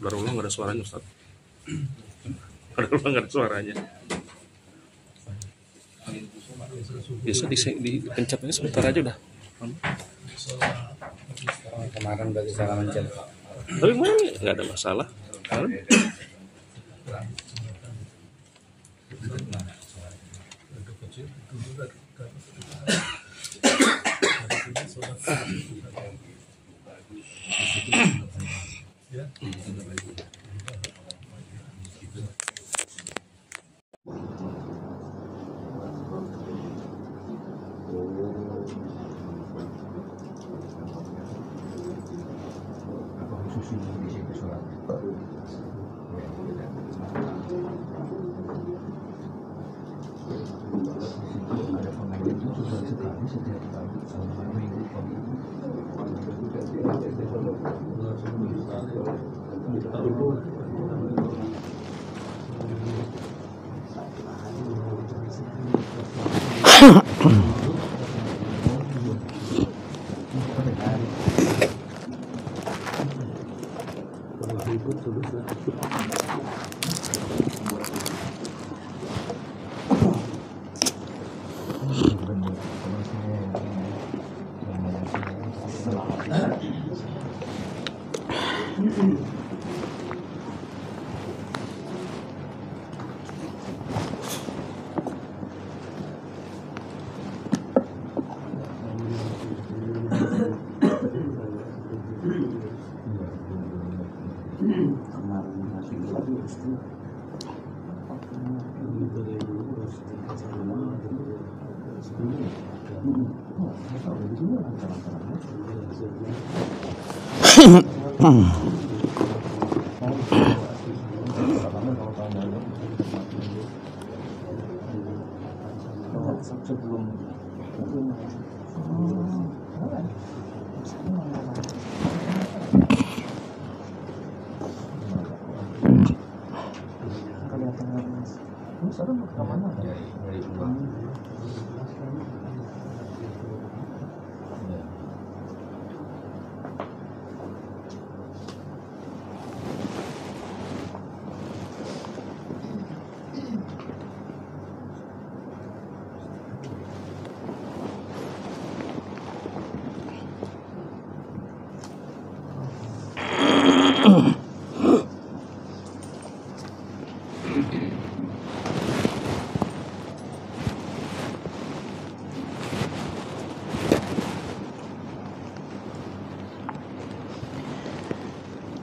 Baru nggak ada suaranya, Ustaz. Baru nggak ada suaranya. Bisa dipencet aja sebentar aja udah. Kemarin bagi salah mencet. Tapi kemarin nggak ada masalah.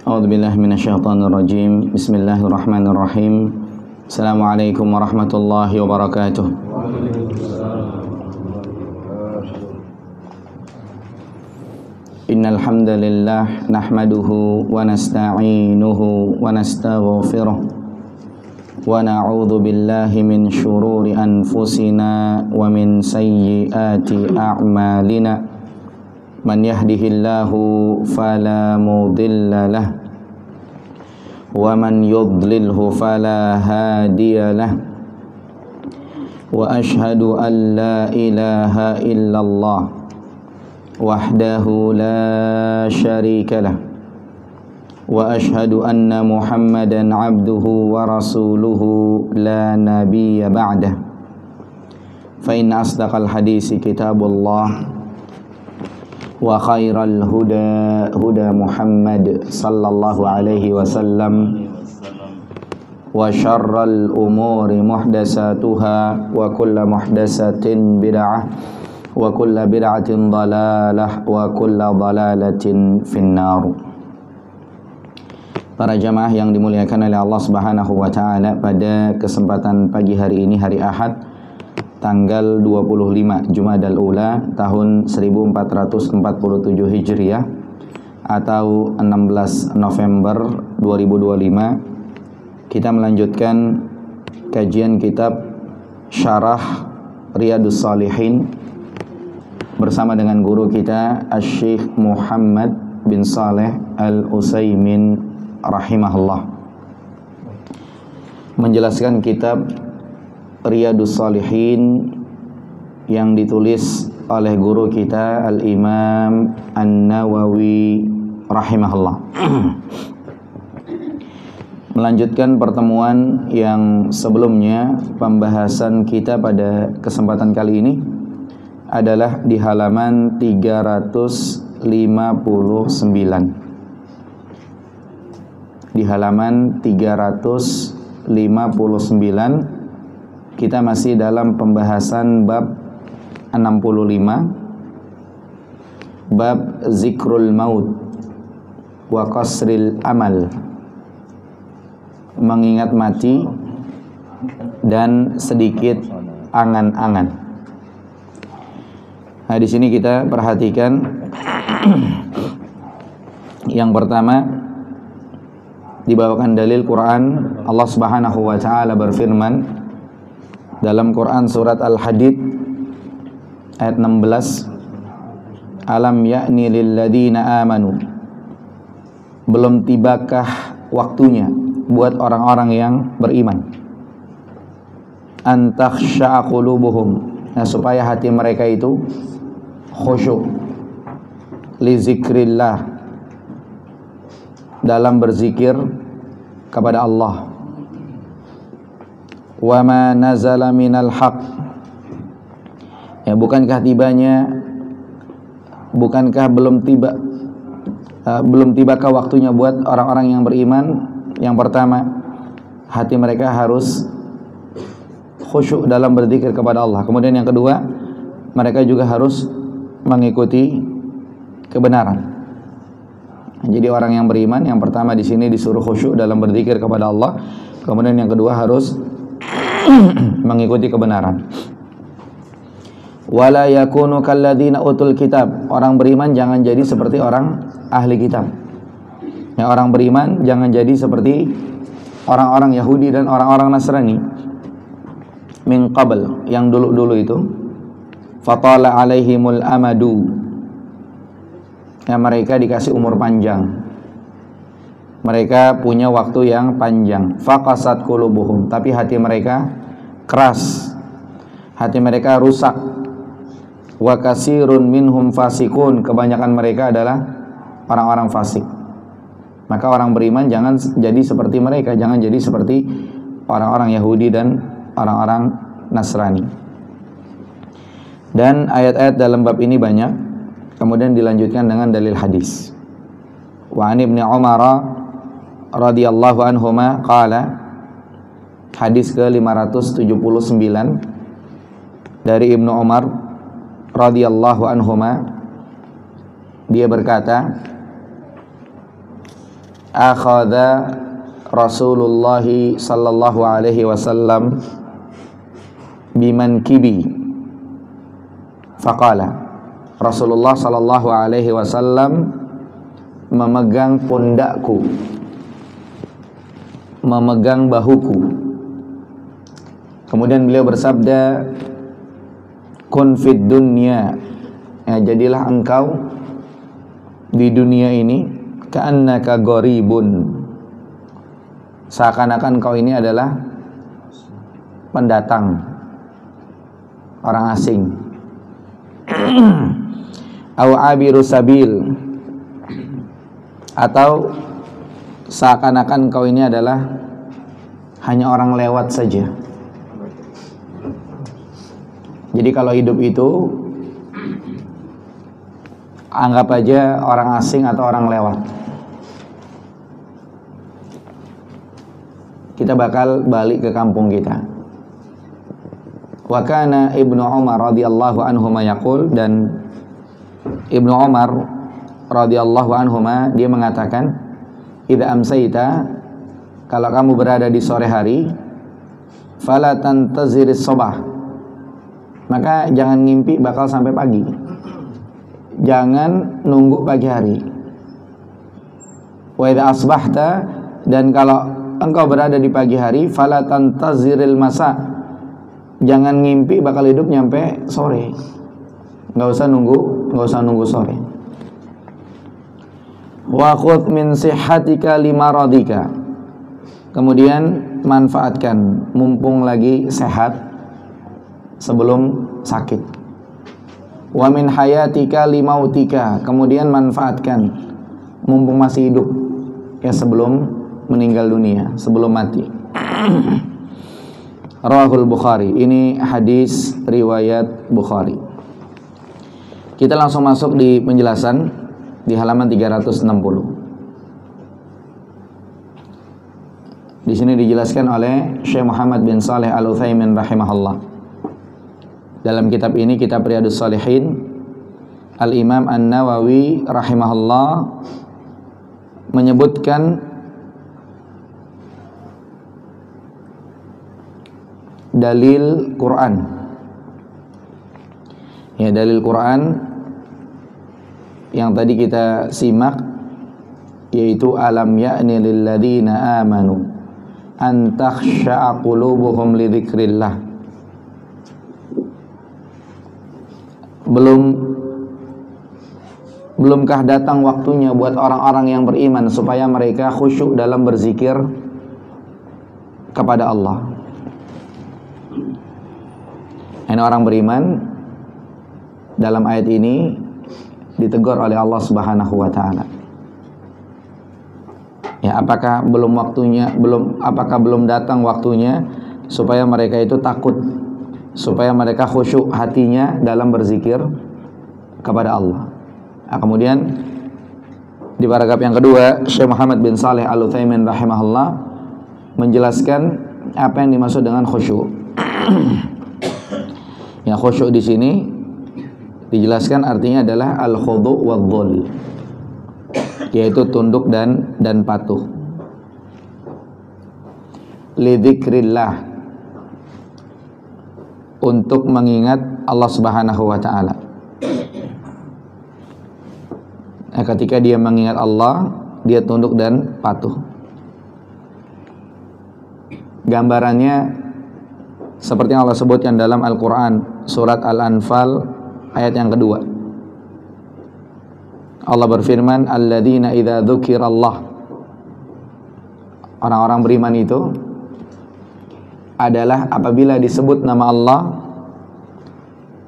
A'udzubillahi minasyaitonirrajim. Bismillahirrahmanirrahim. Assalamualaikum warahmatullahi wabarakatuh. Innal hamdalillah nahmaduhu wa nasta'inuhu wa nastaghfiruh wa na'udzu billahi min shururi anfusina wa min sayyiati a'malina. Man yahdihillahu fala mudilla lah wa man yudlilhu fala hadiya lah. Wa ashhadu an la ilaha illallah wahdahu la syarika lah wa ashhadu anna Muhammadan abduhu wa rasuluhu la nabiyya ba'dah. Fa inna asdaqal hadisi kitabullah wa khairal huda huda Muhammad sallallahu alaihi wasallam wa syarral umuri muhdatsatuha wa kullu muhdatsatin bid'ah wa kullu bid'atin dhalalah wa kullu dhalalatin finnar. Para jamaah yang dimuliakan oleh Allah Subhanahu wa taala, pada kesempatan pagi hari ini, hari Ahad, tanggal 25 Jumadal Ula tahun 1447 Hijriah atau 16 November 2025, kita melanjutkan kajian kitab Syarah Riyadhus Shalihin bersama dengan guru kita Asy-Syaikh Muhammad bin Shalih Al-Utsaimin rahimahullah, menjelaskan kitab Riyadhus Shalihin yang ditulis oleh guru kita Al-Imam An-Nawawi rahimahullah. Melanjutkan pertemuan yang sebelumnya, pembahasan kita pada kesempatan kali ini adalah di halaman 359. Di halaman 359 kita masih dalam pembahasan bab 65, bab zikrul maut wa qasril amal, mengingat mati dan sedikit angan-angan. Nah, di sini kita perhatikan yang pertama, dibawakan dalil Quran. Allah Subhanahu wa taala berfirman dalam Quran surat Al-Hadid ayat 16, alam ya'ni lil ladzina amanu, belum tibakah waktunya buat orang-orang yang beriman, an takhsha'a qulubuhum, nah, supaya hati mereka itu khusyuk, li zikrillah, dalam berzikir kepada Allah, wa ma nazala minal haq, ya, bukankah belum tibakah waktunya buat orang-orang yang beriman. Yang pertama, hati mereka harus khusyuk dalam berzikir kepada Allah. Kemudian yang kedua, mereka juga harus mengikuti kebenaran. Jadi orang yang beriman, yang pertama di sini disuruh khusyuk dalam berzikir kepada Allah. Kemudian yang kedua harus mengikuti kebenaran. Wala yakunu kalladzina utul kitab, orang beriman jangan jadi seperti orang ahli kitab. Ya, orang beriman jangan jadi seperti orang-orang Yahudi dan orang-orang Nasrani. Min qabl, yang dulu-dulu itu, fatala alaihimul amadu, ya, mereka dikasih umur panjang, mereka punya waktu yang panjang. Faqasat qulubuhum, tapi hati mereka keras, hati mereka rusak. Wa kasirun minhum fasikun, kebanyakan mereka adalah orang-orang fasik. Maka orang beriman jangan jadi seperti mereka, jangan jadi seperti orang-orang Yahudi dan orang-orang Nasrani. Dan ayat-ayat dalam bab ini banyak. Kemudian dilanjutkan dengan dalil hadis. Wa an Ibnu Umar radhiyallahu anhuma qala, hadis ke-579 dari Ibnu Umar radhiyallahu anhuma, dia berkata, akhadha Rasulullah sallallahu alaihi wasallam bimankibi faqala, Rasulullah sallallahu alaihi wasallam memegang pundakku, memegang bahuku. Kemudian beliau bersabda, kun fid dunya, ya, jadilah engkau di dunia ini ka'annaka gharibun, seakan-akan engkau ini adalah pendatang, orang asing. Au abiru sabil, atau seakan-akan kau ini adalah hanya orang lewat saja. Jadi kalau hidup itu anggap aja orang asing atau orang lewat. Kita bakal balik ke kampung kita. Wa kana Ibnu Umar radhiyallahu anhu yaqul, dan Ibnu Umar radhiyallahu anhu dia mengatakan, idza amsayta, kalau kamu berada di sore hari, fala tantaziris sabah, maka jangan ngimpi bakal sampai pagi. Jangan nunggu pagi hari. Wa idza asbahta, dan kalau engkau berada di pagi hari, fala tantaziril masa, jangan ngimpi bakal hidup nyampe sore. Nggak usah nunggu sore. Wa khudh min sihhatika limaradika, kemudian manfaatkan mumpung lagi sehat sebelum sakit. Wa min hayatika limautika, kemudian manfaatkan mumpung masih hidup ya sebelum meninggal dunia, sebelum mati. Rawahul Bukhari, ini hadis riwayat Bukhari. Kita langsung masuk di penjelasan di halaman 360. Di sini dijelaskan oleh Syekh Muhammad bin Shalih Al-Utsaimin rahimahullah. Dalam kitab ini, kitab Riyadhus Shalihin, Al-Imam An-Nawawi rahimahullah menyebutkan dalil Quran. Ya, dalil Quran yang tadi kita simak, yaitu alam ya'ni lil ladzina amanu an takhsha'a qulubuhum li dzikrillah. Belumkah datang waktunya buat orang-orang yang beriman supaya mereka khusyuk dalam berzikir kepada Allah. Ini orang beriman dalam ayat ini ditegur oleh Allah Subhanahu wa taala. Ya, apakah belum datang waktunya supaya mereka itu takut, supaya mereka khusyuk hatinya dalam berzikir kepada Allah. Nah, kemudian di paragraf yang kedua, Syekh Muhammad bin Shalih Al-Utsaimin rahimahullah menjelaskan apa yang dimaksud dengan khusyuk. Ya, khusyuk di sini dijelaskan artinya adalah al-khudu' wadh-dhul, yaitu tunduk dan patuh. Li dzikrillah, untuk mengingat Allah Subhanahu wa taala. Nah, ketika dia mengingat Allah, dia tunduk dan patuh. Gambarannya seperti yang Allah sebutkan dalam Al-Qur'an, surat Al-Anfal ayat yang kedua. Allah berfirman, alladzina idza dzukirallah, orang-orang beriman itu adalah apabila disebut nama Allah,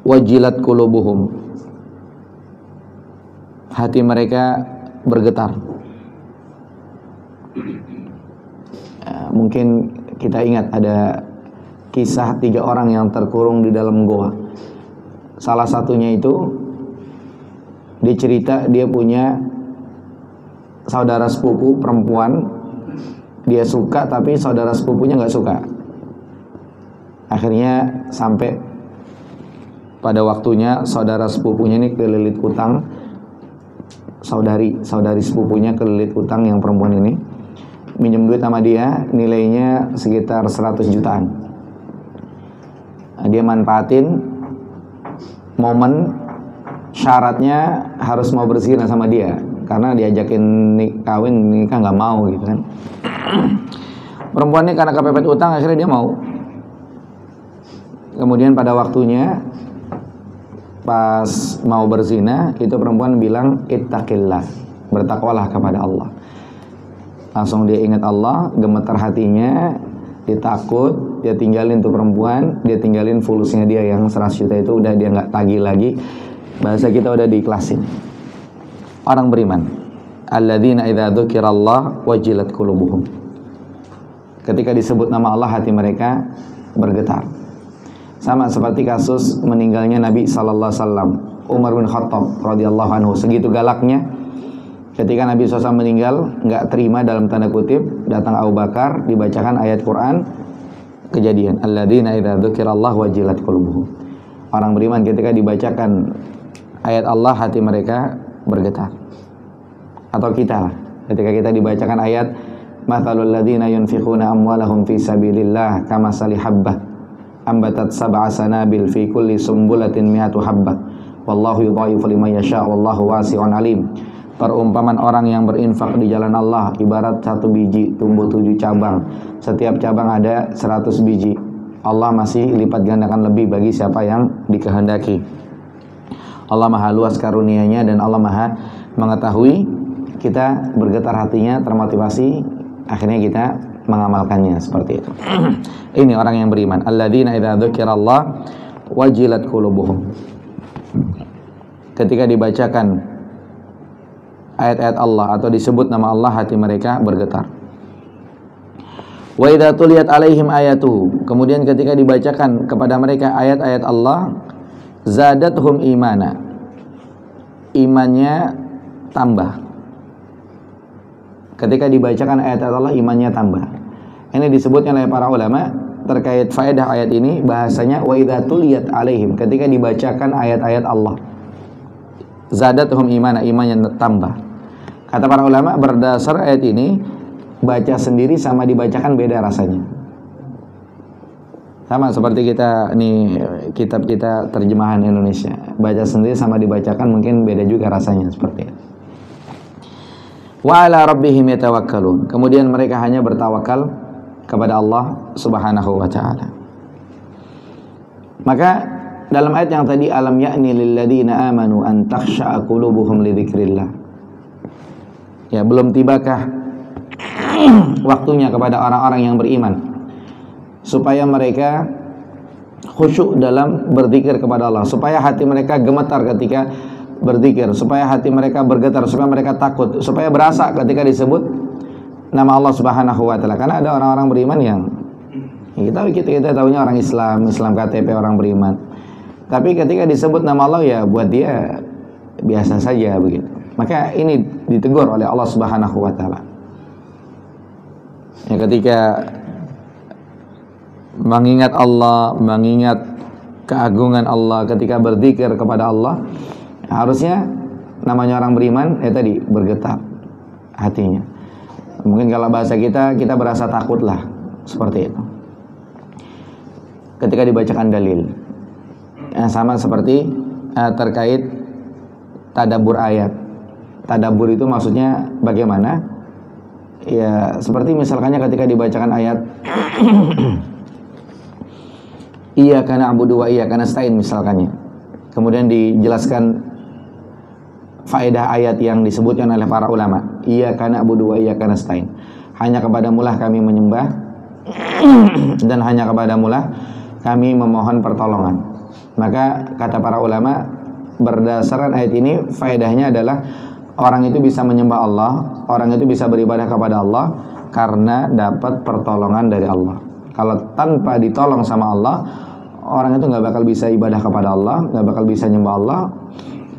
wajilat qulubuhum, hati mereka bergetar. Mungkin kita ingat ada kisah 3 orang yang terkurung di dalam goa. Salah satunya itu dicerita dia punya saudara sepupu perempuan, dia suka tapi saudara sepupunya nggak suka. Akhirnya sampai pada waktunya saudara sepupunya ini kelilit utang, saudari sepupunya kelilit utang yang perempuan ini, minjem duit sama dia nilainya sekitar 100 jutaan. Nah, dia manfaatin momen, syaratnya harus mau berzina sama dia, karena diajakin kawin nikah nggak mau gitu kan. Perempuan ini karena kepepet utang akhirnya dia mau. Kemudian pada waktunya pas mau berzina, itu perempuan bilang ittaqillah, bertakwalah kepada Allah. Langsung dia ingat Allah, gemetar hatinya, dia takut, dia tinggalin tuh perempuan, dia tinggalin fulusnya dia yang 100 juta itu, udah dia nggak tagih lagi. Bahasa kita udah diikhlasin. Orang beriman, alladzina idza dzukirallah wajilat qulubuhum, ketika disebut nama Allah hati mereka bergetar. Sama seperti kasus meninggalnya Nabi sallallahu alaihi wasallam, Umar bin Khattab radhiyallahu anhu. Segitu galaknya ketika Nabi SAW meninggal, nggak terima dalam tanda kutip, datang Abu Bakar, dibacakan ayat Quran, Kejadian, alladzina idza dzukirallah wajilat qulubuhum. Orang beriman ketika dibacakan ayat Allah hati mereka bergetar. Atau kita lah, Ketika kita dibacakan ayat mathalul ladzina yunfiquna amwalahum fi sabilillah kamathali habbah ambatat sab'a sanabil fi kulli sumbulatin mi'atu habbah wallahu yudha'ifu liman yasha' wallahu wasi'un alim. Perumpamaan orang yang berinfak di jalan Allah ibarat satu biji tumbuh 7 cabang. Setiap cabang ada 100 biji. Allah masih lipat gandakan lebih bagi siapa yang dikehendaki. Allah maha luas karunia-Nya dan Allah maha mengetahui. Kita bergetar hatinya, termotivasi, akhirnya kita mengamalkannya seperti itu. Ini orang yang beriman. Alladzina idza dzukirallah wajilat qulubuhum. Ketika dibacakan ayat-ayat Allah atau disebut nama Allah, hati mereka bergetar. Wa idza tuliyat alaihim ayatu. Kemudian ketika dibacakan kepada mereka ayat-ayat Allah, zadatuhum imana. Imannya tambah. Ketika dibacakan ayat-ayat Allah, imannya tambah. Ini disebutnya oleh para ulama terkait faedah ayat ini, bahasanya wa idza tuliyat alaihim, ketika dibacakan ayat-ayat Allah, zadatuhum imana, imannya tambah. Kata para ulama, berdasar ayat ini, baca sendiri sama dibacakan beda rasanya. Sama seperti kita nih, kitab kita terjemahan Indonesia, baca sendiri sama dibacakan mungkin beda juga rasanya, seperti itu. Wa ala rabbihim yatawakkalun. Kemudian mereka hanya bertawakal kepada Allah Subhanahu wa taala. Maka dalam ayat yang tadi, alam ya'ni lil ladzina amanu an takhsha'a qulubuhum li dzikrillah. Ya, belum tibakah waktunya kepada orang-orang yang beriman supaya mereka khusyuk dalam berzikir kepada Allah, supaya hati mereka gemetar ketika berzikir, supaya hati mereka bergetar, supaya mereka takut, supaya berasa ketika disebut nama Allah Subhanahu wa taala. Karena ada orang-orang beriman yang kita tahunya orang Islam KTP orang beriman. Tapi ketika disebut nama Allah, ya buat dia biasa saja begitu. Maka ini ditegur oleh Allah Subhanahu wa taala. Ya, ketika mengingat Allah, mengingat keagungan Allah, ketika berzikir kepada Allah, harusnya namanya orang beriman tadi bergetar hatinya. Mungkin kalau bahasa kita berasa takut lah, seperti itu. Ketika dibacakan dalil, sama seperti terkait tadabbur ayat. Tadabbur itu maksudnya bagaimana? Ya seperti misalkannya ketika dibacakan ayat iyyaka na'budu wa iyyaka nasta'in misalkannya. Kemudian dijelaskan faedah ayat yang disebutkan oleh para ulama, iyyaka na'budu wa iyyaka nasta'in, hanya kepadamu lah kami menyembah dan hanya kepadamu lah kami memohon pertolongan. Maka kata para ulama, berdasarkan ayat ini faedahnya adalah orang itu bisa menyembah Allah, orang itu bisa beribadah kepada Allah karena dapat pertolongan dari Allah. Kalau tanpa ditolong sama Allah, orang itu nggak bakal bisa ibadah kepada Allah, nggak bakal bisa nyembah Allah,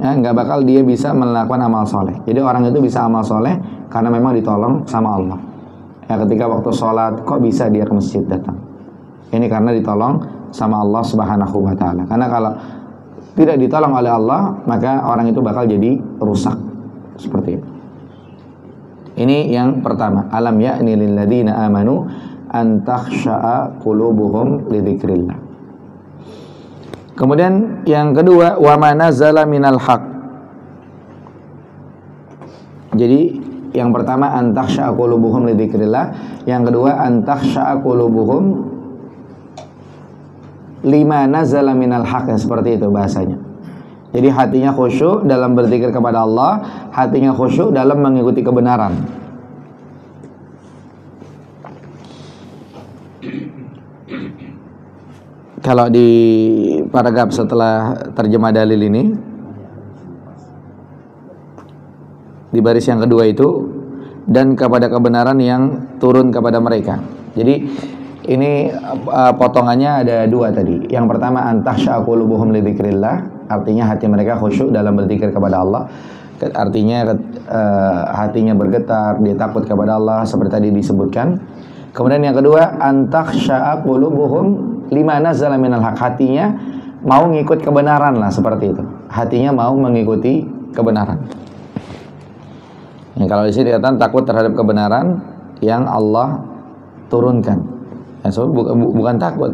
nggak bakal dia bisa melakukan amal soleh. Jadi orang itu bisa amal soleh karena memang ditolong sama Allah. Ya, ketika waktu sholat kok bisa dia ke masjid datang, ini karena ditolong sama Allah Subhanahu wa taala. Karena kalau tidak ditolong oleh Allah, maka orang itu bakal jadi rusak, seperti itu. Ini yang pertama, alam ya'ni lil ladzina amanu an takhsha'a qulubuhum li dzikrillah. Kemudian yang kedua, wa ma nazala minal haq. Jadi yang pertama an takhsha'a qulubuhum li dzikrillah, yang kedua an takhsha'a qulubuhum lima nazala minal haq, seperti itu bahasanya. Jadi hatinya khusyuk dalam berzikir kepada Allah, hatinya khusyuk dalam mengikuti kebenaran. Kalau di paragraf setelah terjemah dalil ini, di baris yang kedua itu, dan kepada kebenaran yang turun kepada mereka. Jadi ini potongannya ada dua tadi. Yang pertama antakhsha'a qulubuhum li dzikrillah, artinya hati mereka khusyuk dalam berzikir kepada Allah. Artinya hatinya bergetar, dia takut kepada Allah seperti tadi disebutkan. Kemudian yang kedua antakhsha'a qulubuhum lima nazala minal haq, hatinya mau ngikut kebenaran lah, seperti itu. Hatinya mau mengikuti kebenaran. Ya, kalau di sini dikatakan takut terhadap kebenaran yang Allah turunkan. Ya, so, bukan takut,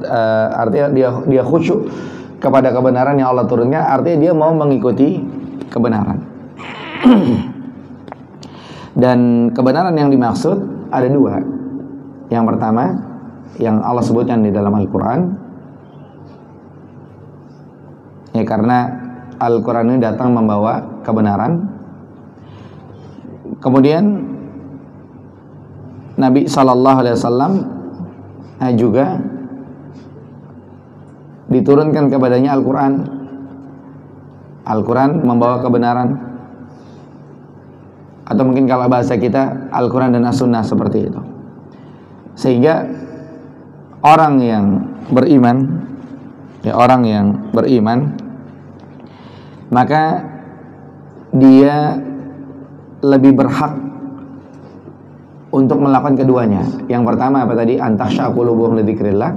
artinya dia khusyuk kepada kebenaran yang Allah turunkan, artinya dia mau mengikuti kebenaran. Dan kebenaran yang dimaksud ada dua. Yang pertama, yang Allah sebutkan di dalam Al-Quran, ya, karena Al-Quran ini datang membawa kebenaran. Kemudian Nabi SAW juga diturunkan kepadanya Al-Quran. Al-Quran membawa kebenaran, atau mungkin kalau bahasa kita Al-Quran dan As-Sunnah, seperti itu. Sehingga orang yang beriman, ya, orang yang beriman, maka dia lebih berhak untuk melakukan keduanya. Yang pertama apa tadi? Antakhsha qulubuhum li dzikrillah.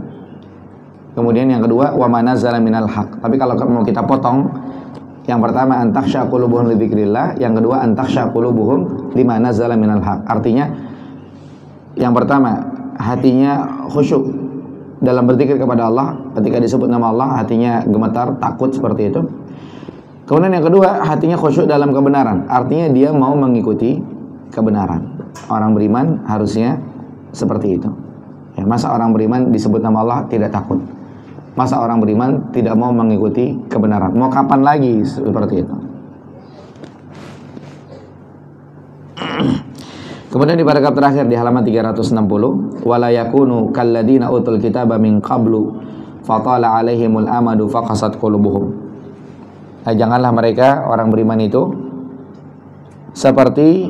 Kemudian yang kedua, wa ma nazala minal haq. Tapi kalau mau kita potong, yang pertama antakhsha qulubuhum li dzikrillah, yang kedua antakhsha qulubuhum lima nazala minal haq. Artinya yang pertama, hatinya khusyuk dalam berzikir kepada Allah. Ketika disebut nama Allah, hatinya gemetar, takut, seperti itu. Kemudian yang kedua, hatinya khusyuk dalam kebenaran. Artinya dia mau mengikuti kebenaran. Orang beriman harusnya seperti itu. Ya, masa orang beriman disebut nama Allah tidak takut? Masa orang beriman tidak mau mengikuti kebenaran? Mau kapan lagi seperti itu? Kemudian di paragraf terakhir di halaman 360, wala yakunu kalladina utul kitaba min qablu fatala alaihimul amadu faqasat qulubuhum. Janganlah mereka orang beriman itu seperti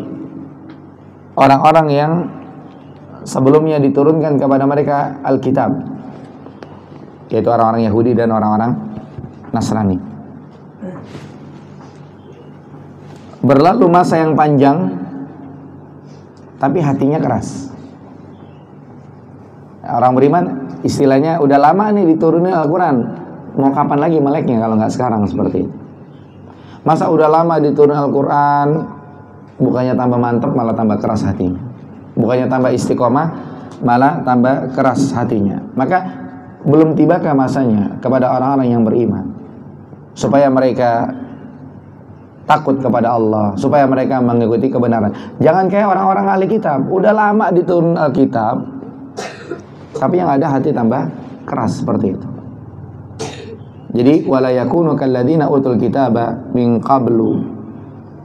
orang-orang yang sebelumnya diturunkan kepada mereka Alkitab, yaitu orang-orang Yahudi dan orang-orang Nasrani. Berlalu masa yang panjang, tapi hatinya keras. Orang beriman istilahnya udah lama nih diturunin Al-Quran, mau kapan lagi meleknya kalau nggak sekarang, seperti itu. Masa udah lama diturun Al-Quran, bukannya tambah mantap malah tambah keras hatinya. Bukannya tambah istiqomah malah tambah keras hatinya. Maka belum tibakah masanya kepada orang-orang yang beriman, supaya mereka takut kepada Allah, supaya mereka mengikuti kebenaran. Jangan kayak orang-orang ahli kitab, udah lama diturun Alkitab, tapi yang ada hati tambah keras, seperti itu. Jadi wala yakunu kalladina utul kitaba min qablu.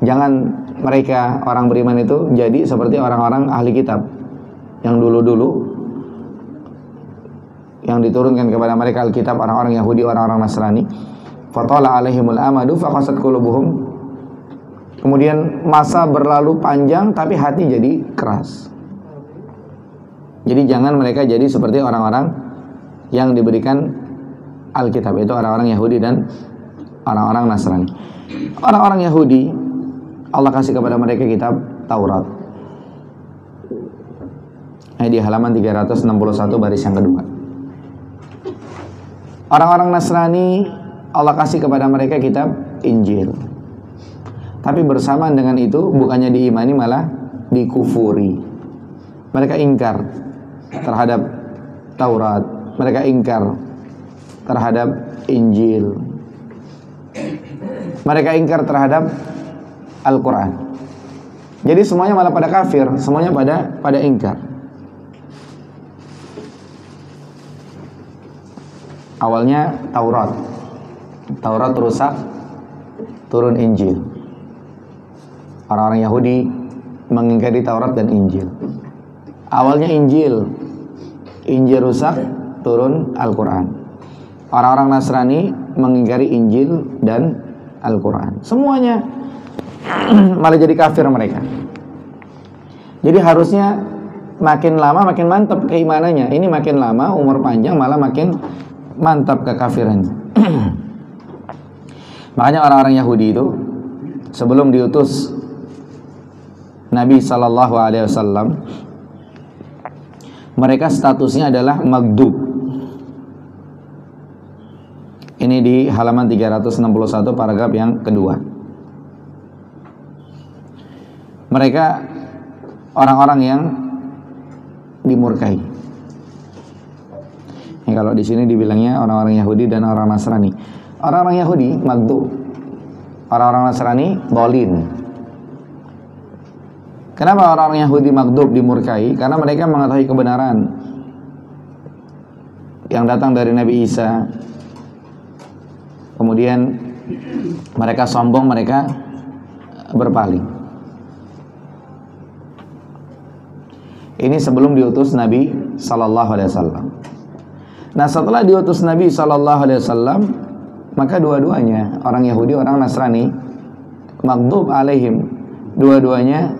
Jangan mereka orang beriman itu jadi seperti orang-orang ahli kitab yang dulu-dulu yang diturunkan kepada mereka Alkitab, orang-orang Yahudi, orang-orang Nasrani. Fatala alaihimul amadu faqasat qulubuhum. Kemudian masa berlalu panjang tapi hati jadi keras. Jadi jangan mereka jadi seperti orang-orang yang diberikan Alkitab, itu orang-orang Yahudi dan orang-orang Nasrani. Orang-orang Yahudi Allah kasih kepada mereka kitab Taurat. Di halaman 361 baris yang kedua. Orang-orang Nasrani Allah kasih kepada mereka kitab Injil. Tapi bersamaan dengan itu bukannya diimani malah dikufuri. Mereka ingkar terhadap Taurat, mereka ingkar terhadap Injil, mereka ingkar terhadap Al-Quran. Jadi semuanya malah pada kafir, semuanya pada ingkar. Awalnya Taurat rusak, turun Injil. Orang-orang Yahudi mengingkari Taurat dan Injil. Awalnya Injil rusak, turun Al-Quran. Orang-orang Nasrani mengingkari Injil dan Al-Quran. Semuanya malah jadi kafir mereka. Jadi harusnya makin lama makin mantap keimanannya. Ini makin lama umur panjang malah makin mantap kekafirannya. Makanya orang-orang Yahudi itu sebelum diutus Nabi SAW, mereka statusnya adalah magdub. Ini di halaman 361 paragraf yang kedua. mereka orang-orang yang dimurkai. Ya, kalau di sini dibilangnya orang-orang Yahudi dan orang Nasrani. Orang-orang Yahudi maghdub, orang-orang Nasrani dhalin. Kenapa orang-orang Yahudi maghdub dimurkai? Karena mereka mengetahui kebenaran yang datang dari Nabi Isa. Kemudian mereka sombong, mereka berpaling. Ini sebelum diutus Nabi sallallahu alaihi wasallam. Nah, setelah diutus Nabi sallallahu alaihi wasallam, maka dua-duanya, orang Yahudi, orang Nasrani, maghdub alaihim, dua-duanya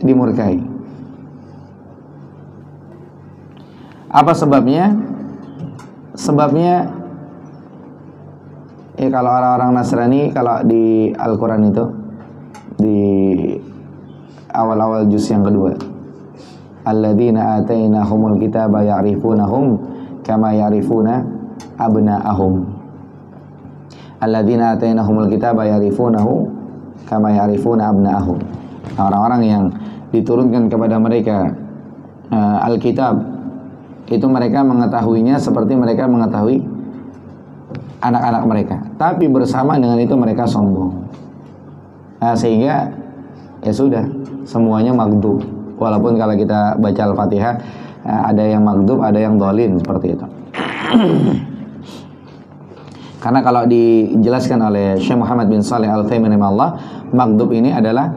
dimurkai. Apa sebabnya? Sebabnya ya, kalau orang-orang Nasrani, kalau di Al-Quran itu di awal-awal juz yang kedua, alladzina atainahumul kitaba ya'rifunahum kama ya'rifuna abna'ahum. Alladzina atainahumul kitaba ya'rifunahu kama ya'rifuna abna'ahum. Orang-orang yang diturunkan kepada mereka Alkitab, itu mereka mengetahuinya seperti mereka mengetahui anak-anak mereka. Tapi bersama dengan itu mereka sombong. Nah, sehingga ya sudah, semuanya maghdub. Walaupun kalau kita baca Al-Fatihah ada yang maghdub, ada yang dhalin, seperti itu. Karena kalau dijelaskan oleh Syekh Muhammad bin Shalih Al-Utsaimin rahimahullah, maghdub ini adalah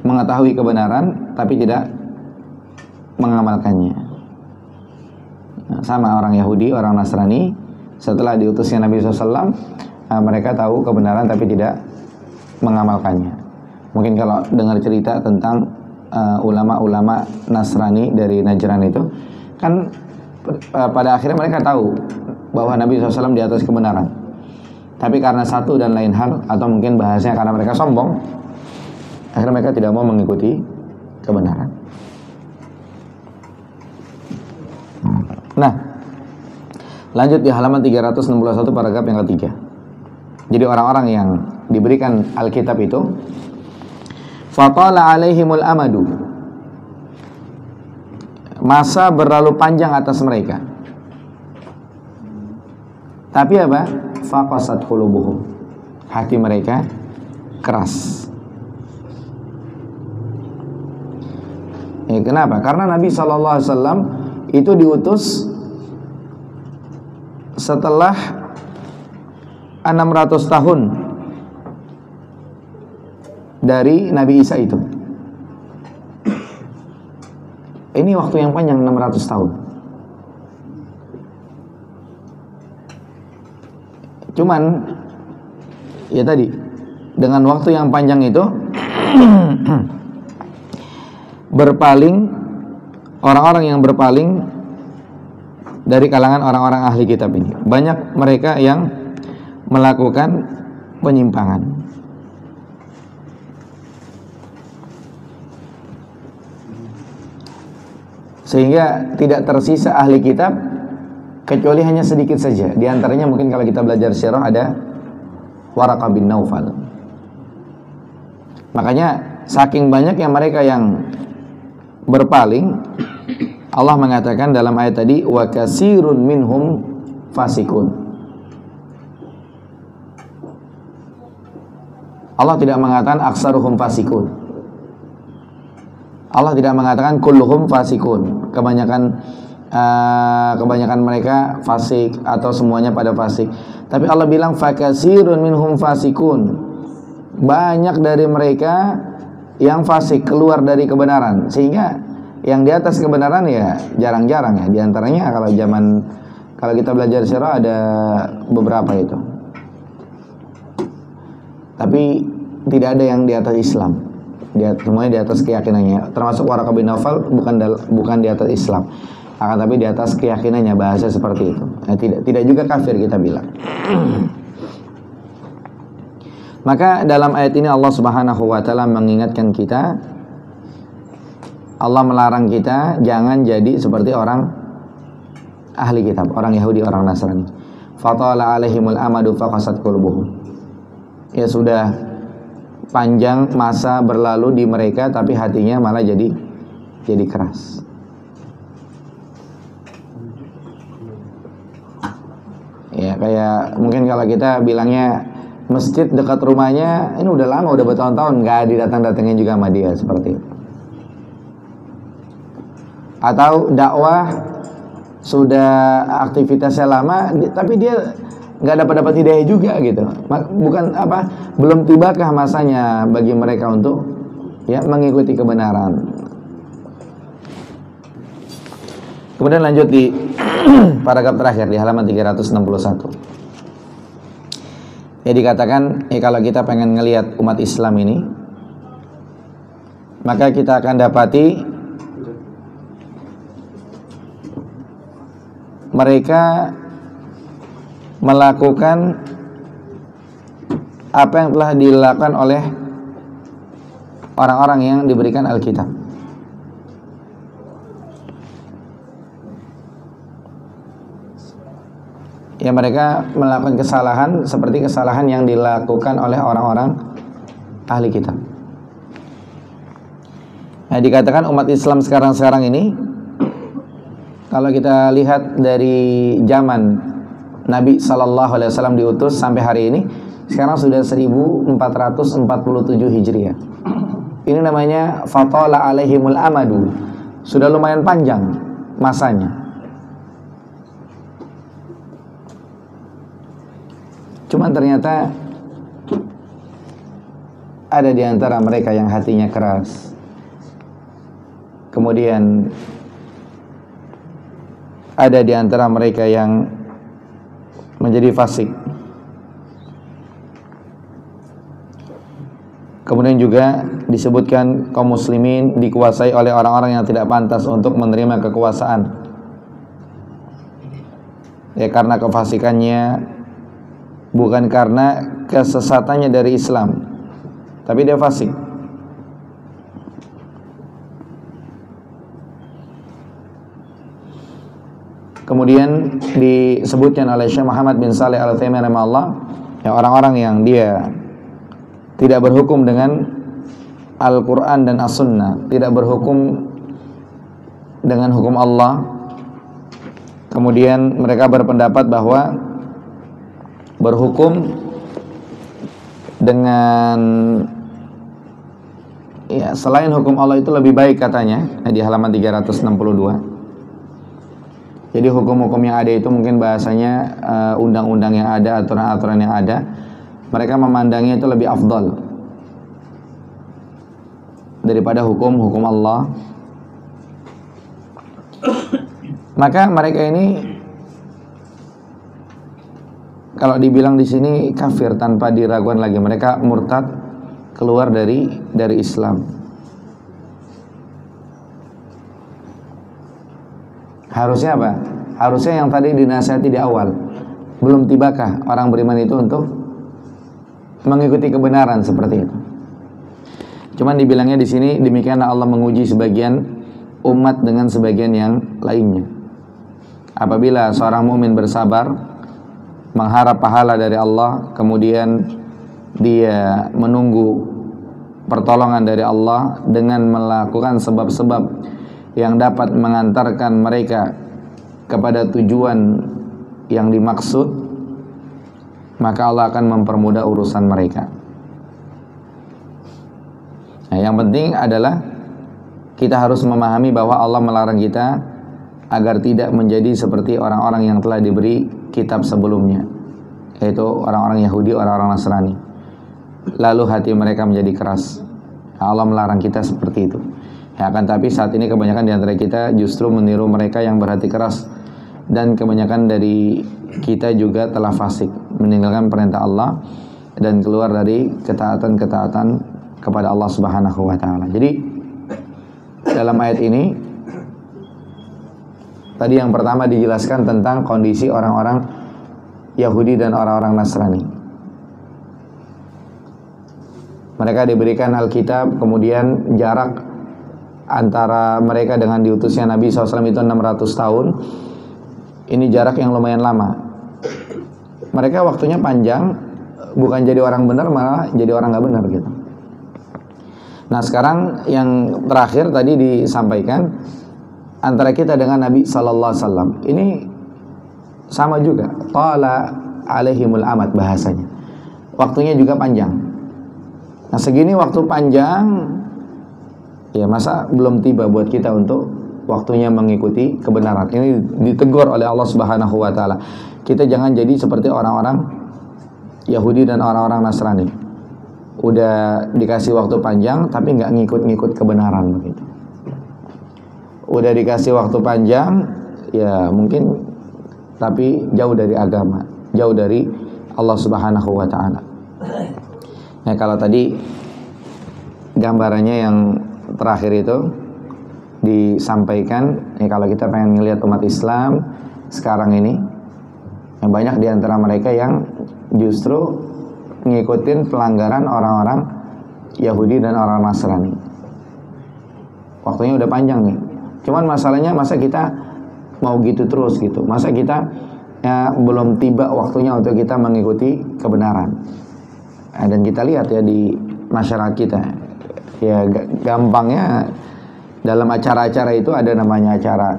mengetahui kebenaran tapi tidak mengamalkannya. Nah, sama orang Yahudi, orang Nasrani, setelah diutusnya Nabi SAW, mereka tahu kebenaran tapi tidak mengamalkannya. Mungkin kalau dengar cerita tentang ulama-ulama Nasrani dari Najran itu, kan pada akhirnya mereka tahu bahwa Nabi SAW di atas kebenaran. Tapi karena satu dan lain hal, atau mungkin bahasanya karena mereka sombong, akhirnya mereka tidak mau mengikuti kebenaran. Nah, lanjut di halaman 361 paragraf yang ketiga. Jadi orang-orang yang diberikan Alkitab itu, fatala alaihimul amadu, masa berlalu panjang atas mereka. Tapi apa? Faqasat qulubuhum, hati mereka keras. Kenapa? Karena Nabi SAW itu diutus setelah 600 tahun dari Nabi Isa itu. Ini waktu yang panjang, 600 tahun. Cuman ya tadi, dengan waktu yang panjang itu berpaling orang-orang yang berpaling dari kalangan orang-orang ahli kitab ini. Banyak mereka yang melakukan penyimpangan. Sehingga tidak tersisa ahli kitab kecuali hanya sedikit saja. Di antaranya mungkin kalau kita belajar sirah ada Waraqah bin Naufal. Makanya saking banyaknya mereka yang berpaling, Allah mengatakan dalam ayat tadi, wa kasirun minhum fasikun. Allah tidak mengatakan aksaruhum fasikun. Allah tidak mengatakan kulluhum fasikun. Kebanyakan mereka fasik atau semuanya pada fasik. Tapi Allah bilang fakasirun minhum fasikun. Banyak dari mereka yang fasik, keluar dari kebenaran. Sehingga yang di atas kebenaran ya jarang-jarang ya. Di antaranya kalau kita belajar sirah ada beberapa itu. Tapi tidak ada yang di atas Islam. Semuanya di atas keyakinannya. Termasuk Waraqah bin Naufal bukan di atas Islam, akan tapi di atas keyakinannya, bahasa seperti itu. Tidak juga kafir kita bilang. Maka dalam ayat ini Allah Subhanahu wa taala mengingatkan kita, Allah melarang kita jangan jadi seperti orang ahli kitab, orang Yahudi, orang Nasrani. Fatala alaihimul amadu faqasat qulubuhum. Ya sudah panjang masa berlalu di mereka, tapi hatinya malah jadi keras. Ya kayak mungkin kalau kita bilangnya masjid dekat rumahnya ini udah lama, udah bertahun-tahun nggak didatang-datangin juga sama dia, seperti itu. Atau dakwah sudah aktivitasnya lama, tapi dia nggak dapat hidayah juga gitu. Bukan apa, belum tibakah masanya bagi mereka untuk ya mengikuti kebenaran. Kemudian lanjut di paragraf terakhir di halaman 361. Ya dikatakan, kalau kita pengen ngelihat umat Islam ini, maka kita akan dapati mereka melakukan apa yang telah dilakukan oleh orang-orang yang diberikan Alkitab. Ya mereka melakukan kesalahan seperti kesalahan yang dilakukan oleh orang-orang ahli kitab. Nah, dikatakan umat Islam sekarang ini, kalau kita lihat dari zaman Nabi SAW diutus sampai hari ini, sekarang sudah 1447 Hijriah. Ini namanya fatala alaihimul amadu. Sudah lumayan panjang masanya. Cuman ternyata ada di antara mereka yang hatinya keras. Kemudian ada di antara mereka yang menjadi fasik. Kemudian juga disebutkan kaum muslimin dikuasai oleh orang-orang yang tidak pantas untuk menerima kekuasaan. Ya karena kefasikannya, bukan karena kesesatannya dari Islam, tapi dia fasik. Kemudian disebutkan oleh Syekh Muhammad bin Shalih Al-Utsaimin rahimahullah, ya orang-orang yang dia tidak berhukum dengan Al-Quran dan As-Sunnah, tidak berhukum dengan hukum Allah. Kemudian mereka berpendapat bahwa berhukum dengan ya selain hukum Allah itu lebih baik katanya, di halaman 362. Jadi hukum-hukum yang ada itu mungkin bahasanya undang-undang yang ada, aturan-aturan yang ada, mereka memandangnya itu lebih afdal daripada hukum-hukum Allah. Maka mereka ini kalau dibilang di sini kafir tanpa diragukan lagi, mereka murtad, keluar dari Islam. Harusnya apa? Harusnya yang tadi dinasihati di awal. Belum tibakah orang beriman itu untuk mengikuti kebenaran seperti itu? Cuman dibilangnya di sini demikianlah Allah menguji sebagian umat dengan sebagian yang lainnya. Apabila seorang mukmin bersabar, mengharap pahala dari Allah, kemudian dia menunggu pertolongan dari Allah dengan melakukan sebab-sebab yang dapat mengantarkan mereka kepada tujuan yang dimaksud, maka Allah akan mempermudah urusan mereka. Nah, yang penting adalah kita harus memahami bahwa Allah melarang kita agar tidak menjadi seperti orang-orang yang telah diberi kitab sebelumnya, yaitu orang-orang Yahudi, orang-orang Nasrani. Lalu hati mereka menjadi keras. Allah melarang kita seperti itu. Ya, akan tapi saat ini kebanyakan di antara kita justru meniru mereka yang berhati keras, dan kebanyakan dari kita juga telah fasik, meninggalkan perintah Allah dan keluar dari ketaatan-ketaatan kepada Allah Subhanahu wa taala. Jadi dalam ayat ini tadi yang pertama dijelaskan tentang kondisi orang-orang Yahudi dan orang-orang Nasrani. Mereka diberikan Alkitab, kemudian jarak antara mereka dengan diutusnya Nabi SAW itu 600 tahun. Ini jarak yang lumayan lama. Mereka waktunya panjang, bukan jadi orang benar, malah jadi orang gak benar gitu. Nah sekarang yang terakhir tadi disampaikan antara kita dengan Nabi Sallallahu Alaihi Wasallam ini sama juga, tala alaihimul amad bahasanya, waktunya juga panjang. Nah segini waktu panjang, ya masa belum tiba buat kita untuk waktunya mengikuti kebenaran. Ini ditegur oleh Allah Subhanahu Wa Taala. Kita jangan jadi seperti orang-orang Yahudi dan orang-orang Nasrani. Udah dikasih waktu panjang tapi nggak ngikut-ngikut kebenaran begitu. Udah dikasih waktu panjang, ya mungkin tapi jauh dari agama, jauh dari Allah Subhanahu Wa Taala. Nah kalau tadi gambarannya yang terakhir itu disampaikan, ya kalau kita pengen ngelihat umat Islam sekarang ini, yang banyak diantara mereka yang justru ngikutin pelanggaran orang-orang Yahudi dan orang Nasrani. Waktunya udah panjang nih. Cuman masalahnya masa kita mau gitu terus gitu. Masa kita ya, belum tiba waktunya untuk kita mengikuti kebenaran. Nah, dan kita lihat ya di masyarakat kita, ya gampangnya dalam acara-acara itu ada namanya acara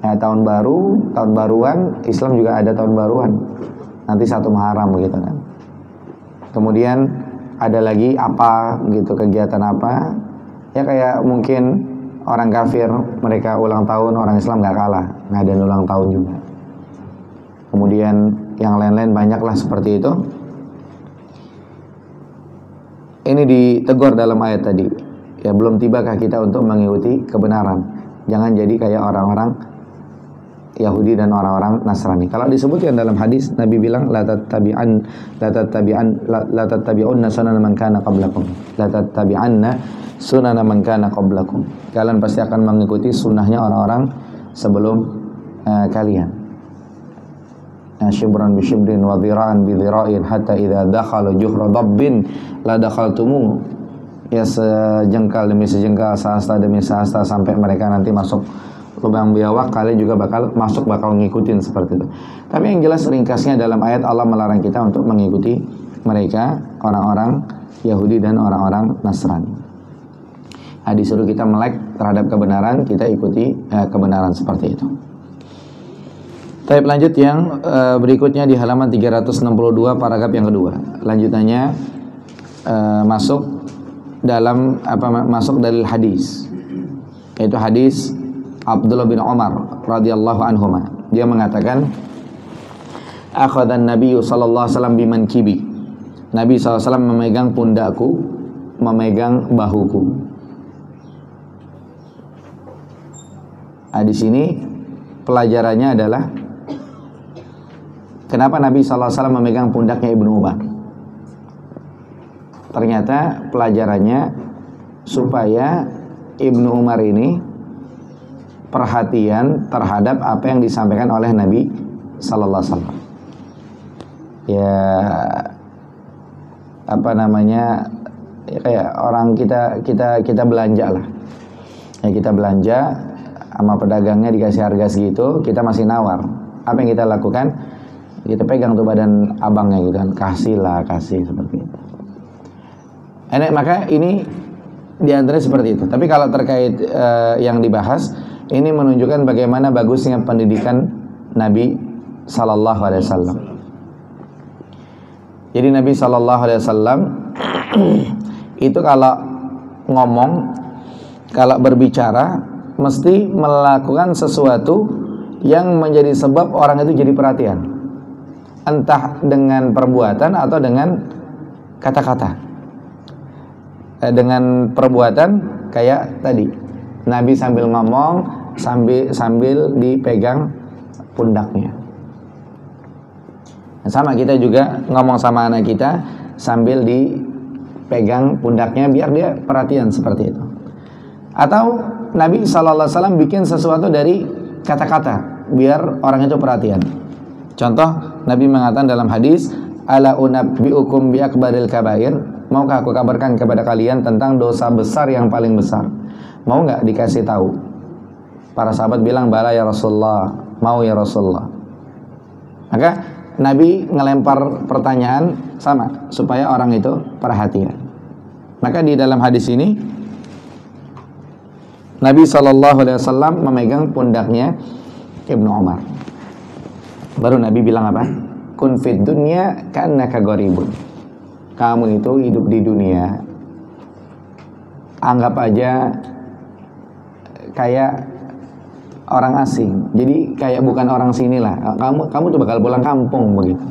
ya, tahun baru, tahun baruan. Islam juga ada tahun baruan. Nanti 1 Muharram begitu kan. Kemudian ada lagi apa gitu, kegiatan apa, ya kayak mungkin orang kafir mereka ulang tahun, orang Islam gak kalah ngadain ulang tahun juga. Kemudian yang lain-lain banyaklah seperti itu. Ini ditegur dalam ayat tadi, ya belum tibakah kita untuk mengikuti kebenaran. Jangan jadi kayak orang-orang Yahudi dan orang-orang Nasrani. Kalau disebutkan dalam hadis, Nabi bilang la tattabi'unna sunana man kana qablakum. La tattabi'anna sunana man kana qablakum. Kalian pasti akan mengikuti sunnahnya orang-orang sebelum kalian. Shibran bi shibrin wa dhira'an bi dhira'in hatta idza dakhalu juhra dabbin la dakhaltumu. Ya sejengkal demi sejengkal, sehasta demi sehasta, sampai mereka nanti masuk lubang biawak, kalian juga bakal ngikutin seperti itu. Tapi yang jelas ringkasnya dalam ayat Allah melarang kita untuk mengikuti mereka, orang-orang Yahudi dan orang-orang Nasrani. Nah, disuruh kita melek terhadap kebenaran, kita ikuti kebenaran seperti itu. Tapi lanjut yang berikutnya di halaman 362 paragraf yang kedua. Lanjutannya masuk dalam masuk dalil hadis, yaitu hadis Abdullah bin Umar radhiyallahu anhuma. Dia mengatakan, akhadhan Nabi sallallahu alaihi wasallam bimankibi. Nabi sallallahu alaihi wasallam memegang pundakku, memegang bahuku. Di sini pelajarannya adalah kenapa Nabi sallallahu alaihi wasallam memegang pundaknya Ibnu Umar. Ternyata pelajarannya supaya Ibnu Umar ini perhatian terhadap apa yang disampaikan oleh Nabi Sallallahu Alaihi Wasallam. Ya ya kayak orang kita belanja lah. Ya kita belanja sama pedagangnya dikasih harga segitu, kita masih nawar. Apa yang kita lakukan? Kita pegang tuh badan abangnya gitu kan, kasih seperti itu. Maka ini diantaranya seperti itu. Tapi kalau terkait yang dibahas, ini menunjukkan bagaimana bagusnya pendidikan Nabi Sallallahu Alaihi Wasallam. Jadi Nabi Sallallahu Alaihi Wasallam itu kalau ngomong, kalau berbicara, mesti melakukan sesuatu yang menjadi sebab orang itu jadi perhatian, entah dengan perbuatan atau dengan kata-kata. Dengan perbuatan kayak tadi, Nabi sambil ngomong, sambil dipegang pundaknya. Sama kita juga ngomong sama anak kita sambil dipegang pundaknya biar dia perhatian seperti itu. Atau Nabi SAW bikin sesuatu dari kata-kata biar orang itu perhatian. Contoh, Nabi mengatakan dalam hadis, ala unabbiukum bi akbaril kabair. Maukah aku kabarkan kepada kalian tentang dosa besar yang paling besar? Mau nggak dikasih tahu? Para sahabat bilang, bala ya Rasulullah, mau ya Rasulullah. Maka Nabi ngelempar pertanyaan sama supaya orang itu perhatian. Maka di dalam hadis ini Nabi SAW memegang pundaknya Ibnu Umar. Baru Nabi bilang apa? Kun fid dunya ka'annaka gharibun. Kamu itu hidup di dunia, anggap aja kayak orang asing. Jadi kayak bukan orang sinilah. Kamu tuh bakal pulang kampung begitu.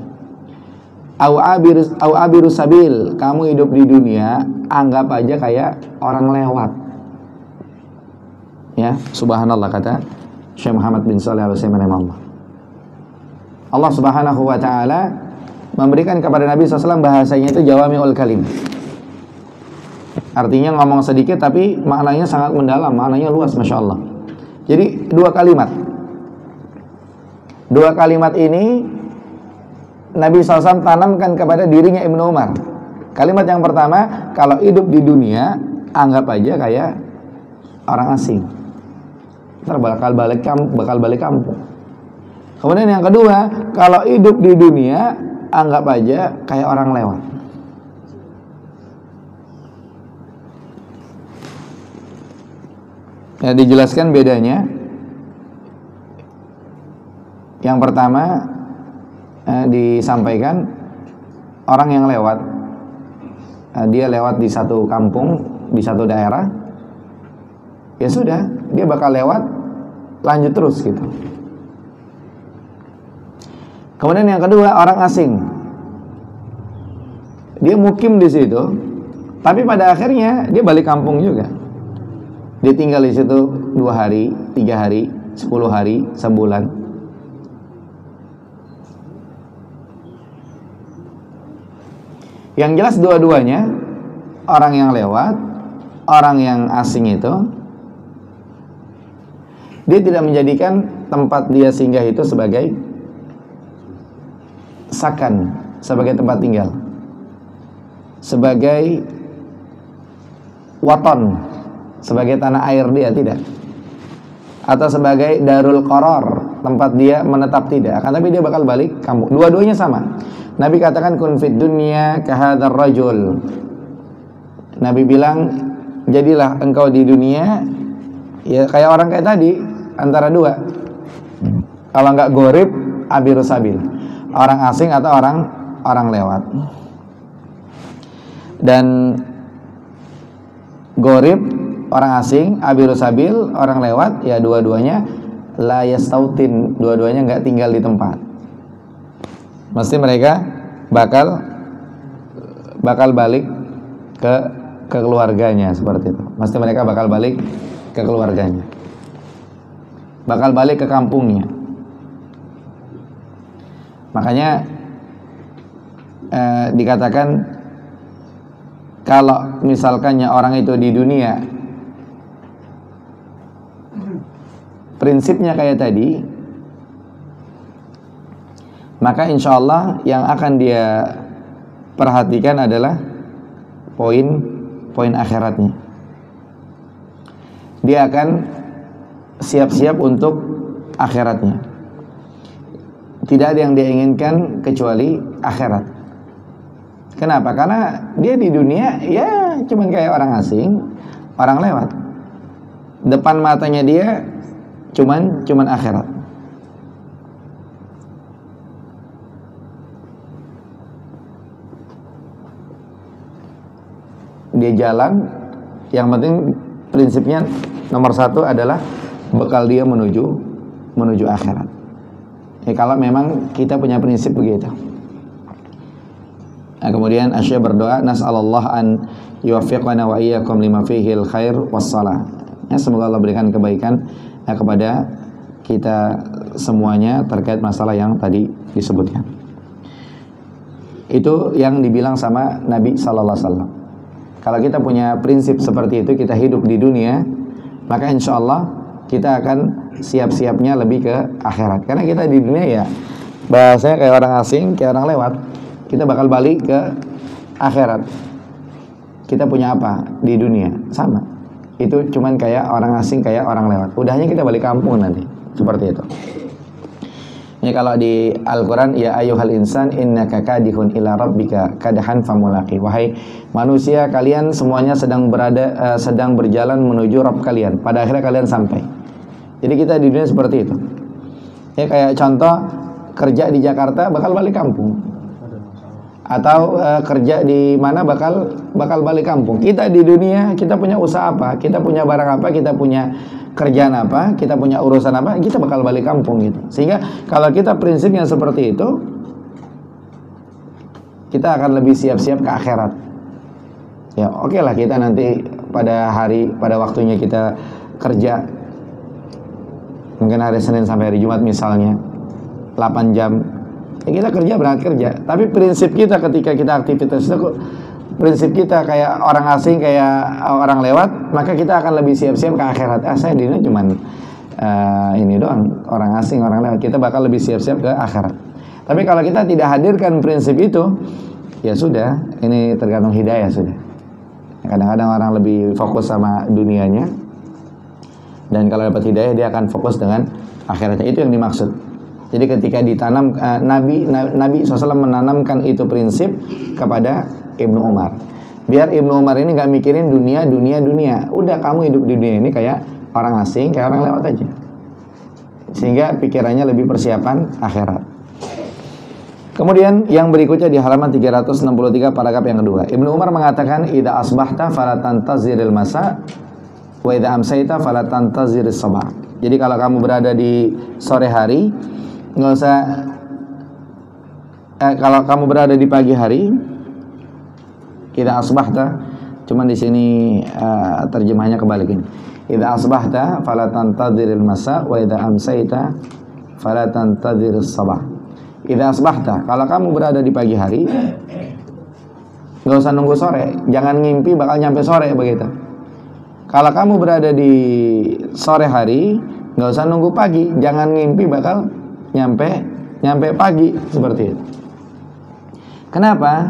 Au abiru sabil. Kamu hidup di dunia, anggap aja kayak orang lewat. Ya, subhanallah, kata Syekh Muhammad bin Shalih Al-Utsaimin rahimahullah. Allah Subhanahu wa taala memberikan kepada Nabi SAW bahasanya itu jawami'ul kalim. Artinya ngomong sedikit tapi maknanya sangat mendalam, maknanya luas, Masya Allah. Jadi dua kalimat ini Nabi SAW tanamkan kepada dirinya Ibnu Umar. Kalimat yang pertama, kalau hidup di dunia anggap aja kayak orang asing, ntar bakal balik kampung. Kemudian yang kedua, kalau hidup di dunia anggap aja kayak orang lewat. Ya, dijelaskan bedanya. Yang pertama disampaikan orang yang lewat, dia lewat di satu kampung, di satu daerah, ya sudah, dia bakal lewat, lanjut terus gitu. Kemudian yang kedua, orang asing, dia mukim di situ, tapi pada akhirnya dia balik kampung juga. Dia tinggal di situ 2 hari, 3 hari, 10 hari, sebulan. Yang jelas dua-duanya, orang yang lewat, orang yang asing itu, dia tidak menjadikan tempat dia singgah itu sebagai sakan, sebagai tempat tinggal, sebagai waton, sebagai tanah air dia, tidak, atau sebagai darul qaror, tempat dia menetap, tidak. Akan tapi dia bakal balik kampung. Dua-duanya sama. Nabi katakan kun fid dunya kahadzal rajul. Nabi bilang, jadilah engkau di dunia ya kayak orang kayak tadi, antara dua. Kalau enggak gorib, abirus sabil, orang asing atau orang lewat. Dan gorib, orang asing, abirus sabil, orang lewat, ya dua-duanya la yastautin, dua-duanya enggak tinggal di tempat. Mesti mereka bakal balik ke keluarganya, seperti itu. Mesti mereka bakal balik ke keluarganya, bakal balik ke kampungnya. Makanya dikatakan kalau misalkannya orang itu di dunia prinsipnya kayak tadi, maka insya Allah yang akan dia perhatikan adalah poin akhiratnya. Dia akan siap-siap untuk akhiratnya. Tidak ada yang dia inginkan kecuali akhirat. Kenapa? Karena dia di dunia ya cuman kayak orang asing, orang lewat. Depan matanya dia cuman akhirat. Dia jalan, yang penting prinsipnya nomor 1 adalah bekal dia menuju akhirat. Ya, kalau memang kita punya prinsip begitu. Nah, kemudian Asy-Syaikh berdoa, nas'alallah an yuwaffiqana wa iyyakum lima fihil khair wassalah. Ya, semoga Allah berikan kebaikan kepada kita semuanya terkait masalah yang tadi disebutkan. Itu yang dibilang sama Nabi sallallahu alaihi wasallam. Kalau kita punya prinsip seperti itu, kita hidup di dunia, maka insya Allah kita akan siap-siapnya lebih ke akhirat. Karena kita di dunia ya bahasanya kayak orang asing, kayak orang lewat. Kita bakal balik ke akhirat. Kita punya apa di dunia? Sama. Itu cuman kayak orang asing, kayak orang lewat. Udahnya kita balik kampung nanti. Seperti itu. Ini kalau di Al-Quran, ya ayyuhal insan innaka kadihun ila rabbika kadahan famulaqi. Wahai manusia, kalian semuanya sedang berjalan menuju Rabb kalian. Pada akhirnya kalian sampai. Jadi kita di dunia seperti itu. Ya kayak contoh, kerja di Jakarta bakal balik kampung. Atau kerja di mana bakal balik kampung. Kita di dunia, kita punya usaha apa, kita punya barang apa, kita punya kerjaan apa, kita punya urusan apa, kita bakal balik kampung gitu. Sehingga kalau kita prinsipnya seperti itu, kita akan lebih siap-siap ke akhirat. Ya oke lah, kita nanti pada waktunya kita kerja, mungkin hari Senin sampai hari Jumat misalnya 8 jam, ya kita berangkat kerja. Tapi prinsip kita ketika kita aktivitas itu, prinsip kita kayak orang asing, kayak orang lewat, maka kita akan lebih siap-siap ke akhirat. Saya di dunia cuman ini doang, orang asing, orang lewat. Kita bakal lebih siap-siap ke akhirat. Tapi kalau kita tidak hadirkan prinsip itu, ya sudah, ini tergantung hidayah sudah. Kadang-kadang orang lebih fokus sama dunianya, dan kalau dapat hidayah dia akan fokus dengan akhiratnya. Itu yang dimaksud. Jadi ketika ditanam, Nabi SAW menanamkan itu prinsip kepada Ibnu Umar. Biar Ibnu Umar ini gak mikirin dunia. Udah, kamu hidup di dunia ini kayak orang asing, kayak orang lewat aja. Sehingga pikirannya lebih persiapan akhirat. Kemudian yang berikutnya di halaman 363 paragraf yang kedua, Ibnu Umar mengatakan, idza asbahta fala tantaziril masa wa idza amsayta fala tantaziris sabah. Jadi kalau kamu berada di sore hari, nggak usah kalau kamu berada di pagi hari, idza asbahta, cuman di sini terjemahnya kebalik ini. Idza asbahta fala tantaziril masa wa idza amsayta fala tantaziris sabah. Idza asbahta, kalau kamu berada di pagi hari, nggak usah nunggu sore, jangan ngimpi bakal nyampe sore begitu. Kalau kamu berada di sore hari, nggak usah nunggu pagi, jangan ngimpi bakal nyampe pagi, seperti itu. Kenapa?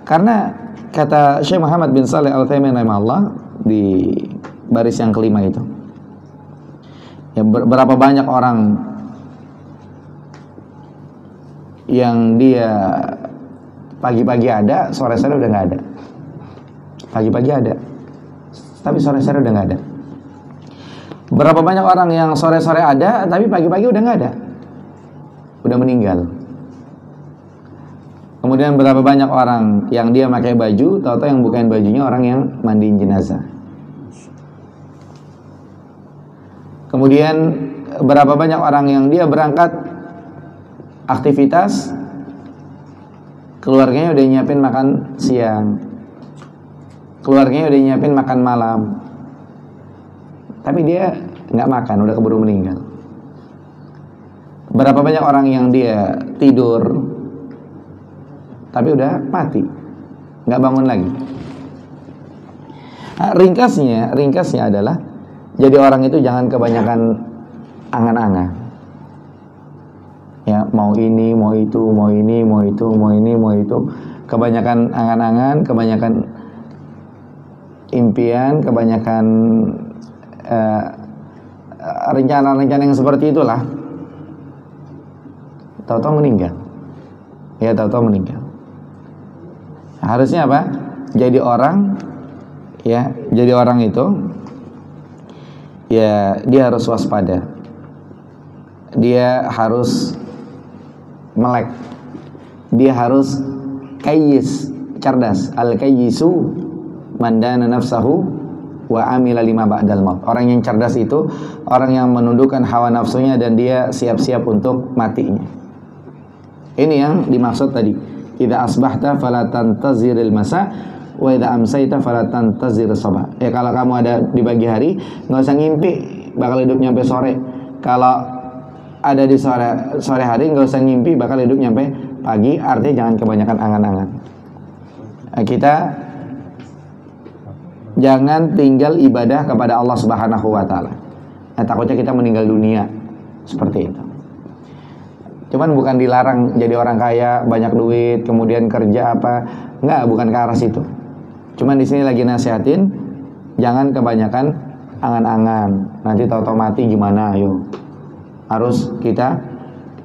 Karena kata Syekh Muhammad bin Shalih Al-Utsaimin rahimahullah di baris yang kelima itu, ya, berapa banyak orang yang dia pagi-pagi ada, sore-sore udah nggak ada. Pagi-pagi ada, tapi sore-sore udah nggak ada. Berapa banyak orang yang sore-sore ada, tapi pagi-pagi udah nggak ada, udah meninggal. Kemudian berapa banyak orang yang dia pakai baju, tahu-tahu yang bukain bajunya orang yang mandiin jenazah. Kemudian berapa banyak orang yang dia berangkat aktivitas, keluarganya udah nyiapin makan siang, keluarganya udah nyiapin makan malam, tapi dia nggak makan, udah keburu meninggal. Berapa banyak orang yang dia tidur, tapi udah mati, nggak bangun lagi. Nah, ringkasnya adalah, jadi orang itu jangan kebanyakan angan-angan. Ya, mau ini, mau itu, mau ini, mau itu, mau ini, mau itu. Kebanyakan angan-angan, kebanyakan impian, kebanyakan rencana-rencana yang seperti itulah. Tahu-tahu meninggal. Ya, tahu-tahu meninggal. Harusnya apa? Jadi orang, ya, jadi orang itu, ya, dia harus waspada. Dia harus melek, dia harus kayyis, cerdas. Al-kayyisu man dana nafsahu wa amila lima ba'dal maut. Orang yang cerdas itu orang yang menundukkan hawa nafsunya dan dia siap-siap untuk matinya. Ini yang dimaksud tadi. Idza asbahta fala tantaziril masa wa idza amsayta fala tantazirus sabah. Ya, kalau kamu ada di pagi hari, enggak usah ngimpi bakal hidup nyampe sore. Kalau ada di sore hari, nggak usah ngimpi bakal hidup nyampe pagi. Artinya jangan kebanyakan angan-angan. Kita jangan tinggal ibadah kepada Allah Subhanahu wa Ta'ala. Takutnya kita meninggal dunia seperti itu. Cuman bukan dilarang jadi orang kaya, banyak duit, kemudian kerja apa, nggak, bukan ke arah situ. Cuman di sini lagi nasihatin, jangan kebanyakan angan-angan. Nanti tahu-tahu mati gimana? Ayo, harus kita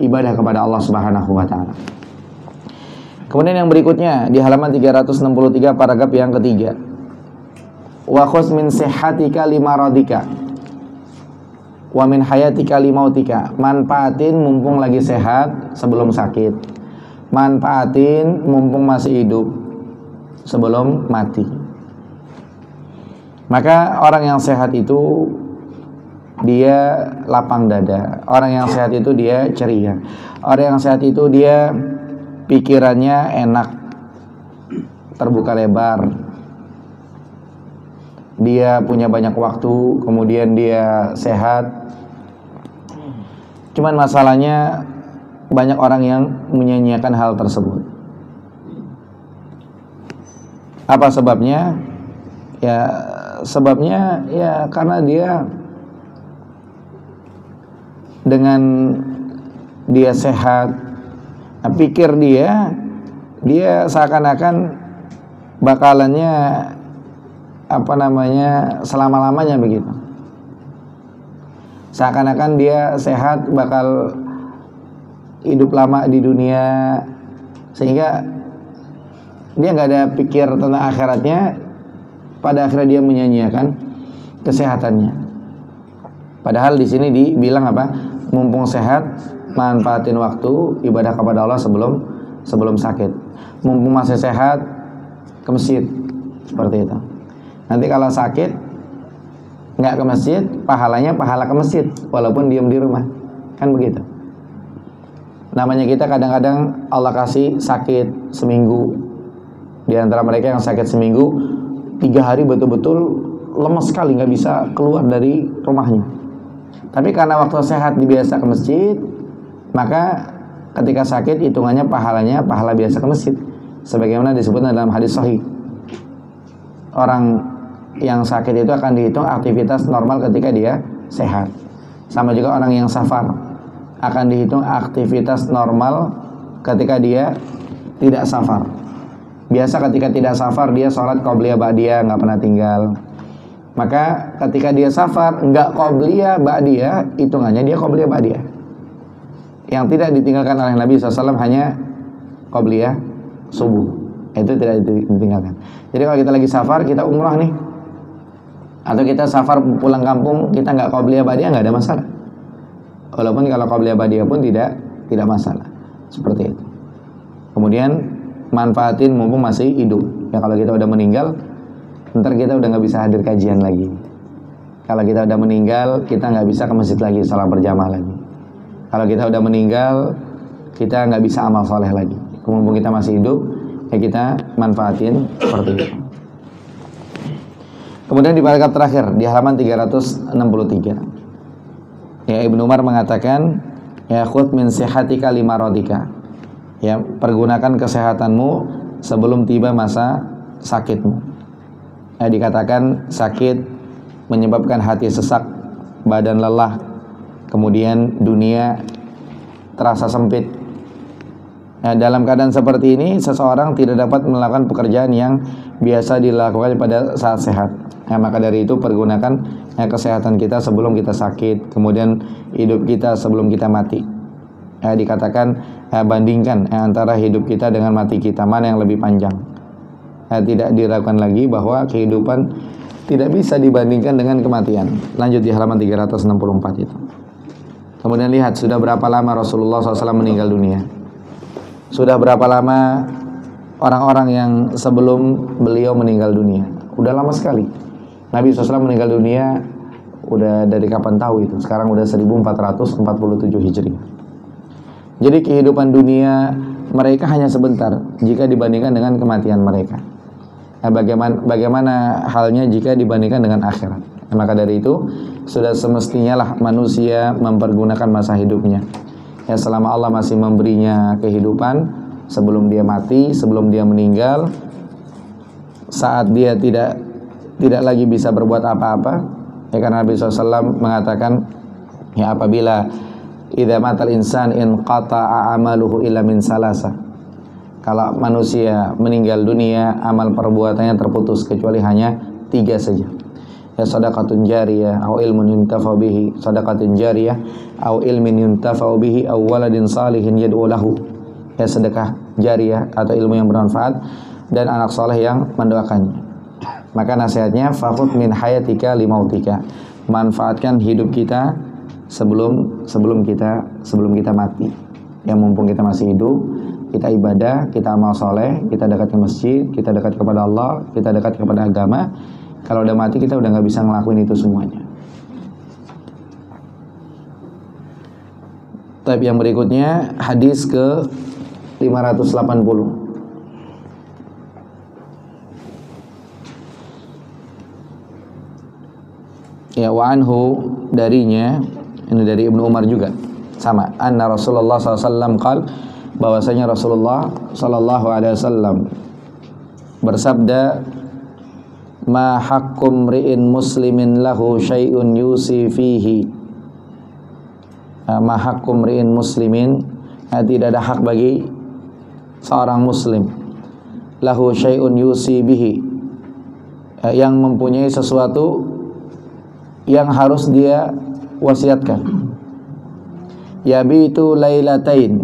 ibadah kepada Allah Subhanahu wa taala. Kemudian yang berikutnya di halaman 363 paragraf yang ketiga. Wa khuz min sihhatika limaradika wa min hayatika limautika. Manfaatin mumpung lagi sehat sebelum sakit. Manfaatin mumpung masih hidup sebelum mati. Maka orang yang sehat itu dia lapang dada. Orang yang sehat itu dia ceria. Orang yang sehat itu dia pikirannya enak, terbuka lebar. Dia punya banyak waktu, kemudian dia sehat. Cuman masalahnya banyak orang yang menyanyiakan hal tersebut. Apa sebabnya? Ya sebabnya ya karena dia dengan dia sehat, pikir dia seakan-akan bakalannya selama-lamanya begitu. Seakan-akan dia sehat bakal hidup lama di dunia, sehingga dia nggak ada pikir tentang akhiratnya. Pada akhirnya dia menyanyiakan kesehatannya. Padahal di sini dibilang apa? Mumpung sehat, manfaatin waktu ibadah kepada Allah sebelum sakit. Mumpung masih sehat, ke masjid, seperti itu. Nanti kalau sakit nggak ke masjid, pahalanya pahala ke masjid, walaupun diam di rumah, kan begitu. Namanya kita kadang-kadang Allah kasih sakit seminggu. Di antara mereka yang sakit seminggu, 3 hari betul-betul lemas sekali, nggak bisa keluar dari rumahnya. Tapi karena waktu sehat dibiasa ke masjid, maka ketika sakit hitungannya pahalanya pahala biasa ke masjid. Sebagaimana disebutkan dalam hadis sahih, orang yang sakit itu akan dihitung aktivitas normal ketika dia sehat. Sama juga orang yang safar akan dihitung aktivitas normal ketika dia tidak safar. Biasa ketika tidak safar dia sholat qobliyah ba'diyah, nggak pernah tinggal. Maka ketika dia safar nggak qobliyah ba'diyah, hitungannya dia qobliyah ba'diyah. Yang tidak ditinggalkan oleh Nabi SAW hanya qobliyah subuh, itu tidak ditinggalkan. Jadi kalau kita lagi safar, kita umrah nih, atau kita safar pulang kampung, kita nggak qobliyah ba'diyah, nggak ada masalah. Walaupun kalau qobliyah ba'diyah pun tidak masalah. Seperti itu. Kemudian manfaatin mumpung masih hidup. Ya kalau kita udah meninggal, ntar kita udah nggak bisa hadir kajian lagi. Kalau kita udah meninggal, kita nggak bisa ke masjid lagi, salat berjamaah lagi. Kalau kita udah meninggal, kita nggak bisa amal soleh lagi. Mumpung kita masih hidup, ya kita manfaatin seperti itu. Kemudian di paragraf terakhir di halaman 363, ya Ibnu Umar mengatakan, ya khudh min sihatika limaradika. Ya, pergunakan kesehatanmu sebelum tiba masa sakitmu. Ya, dikatakan sakit menyebabkan hati sesak, badan lelah, kemudian dunia terasa sempit. Ya, dalam keadaan seperti ini, seseorang tidak dapat melakukan pekerjaan yang biasa dilakukan pada saat sehat. Ya, maka dari itu pergunakan kesehatan kita sebelum kita sakit, kemudian hidup kita sebelum kita mati. Dikatakan bandingkan antara hidup kita dengan mati kita, mana yang lebih panjang. Tidak diragukan lagi bahwa kehidupan tidak bisa dibandingkan dengan kematian. Lanjut di halaman 364 itu. Kemudian lihat sudah berapa lama Rasulullah SAW meninggal dunia. Sudah berapa lama orang-orang yang sebelum beliau meninggal dunia. Udah lama sekali. Nabi SAW meninggal dunia udah dari kapan tahu itu. Sekarang udah 1447 Hijriah. Jadi kehidupan dunia mereka hanya sebentar jika dibandingkan dengan kematian mereka. Bagaimana halnya jika dibandingkan dengan akhirat? Maka dari itu sudah semestinya lah manusia mempergunakan masa hidupnya. Ya, selama Allah masih memberinya kehidupan, sebelum dia mati, sebelum dia meninggal, saat dia tidak lagi bisa berbuat apa-apa. Ya, karena Nabi SAW mengatakan, ya apabila idza matal insan in qata'a amaluhu illa min salasa. Kalau manusia meninggal dunia, amal perbuatannya terputus kecuali hanya 3 saja. ya sadaqatun jariyah au ilmun yuntafa'u bihi, sadaqatun jariyah au ilmin yuntafa'u bihi au waladin salihin yad'u lahu, ya sedekah jariyah atau ilmu yang bermanfaat dan anak saleh yang mendoakannya. Maka nasihatnya fakhudh min hayatika limautika, manfaatkan hidup kita sebelum kita mati. Yang mumpung kita masih hidup, kita ibadah, kita amal soleh, kita dekat ke masjid, kita dekat kepada Allah, kita dekat kepada agama. Kalau udah mati kita udah nggak bisa ngelakuin itu semuanya. Tapi yang berikutnya hadis ke 580. Ya, wa anhu, darinya, ini dari Ibnu Umar juga sama, anna Rasulullah SAW qal, bahwasanya Rasulullah SAW bersabda, ma haqqum ri'in muslimin lahu syai'un yusi fihi, ma haqqum ri'in muslimin, tidak ada hak bagi seorang muslim, lahu syai'un yusi bihi, yang mempunyai sesuatu yang harus dia wasiatkan, yabitu lailatain,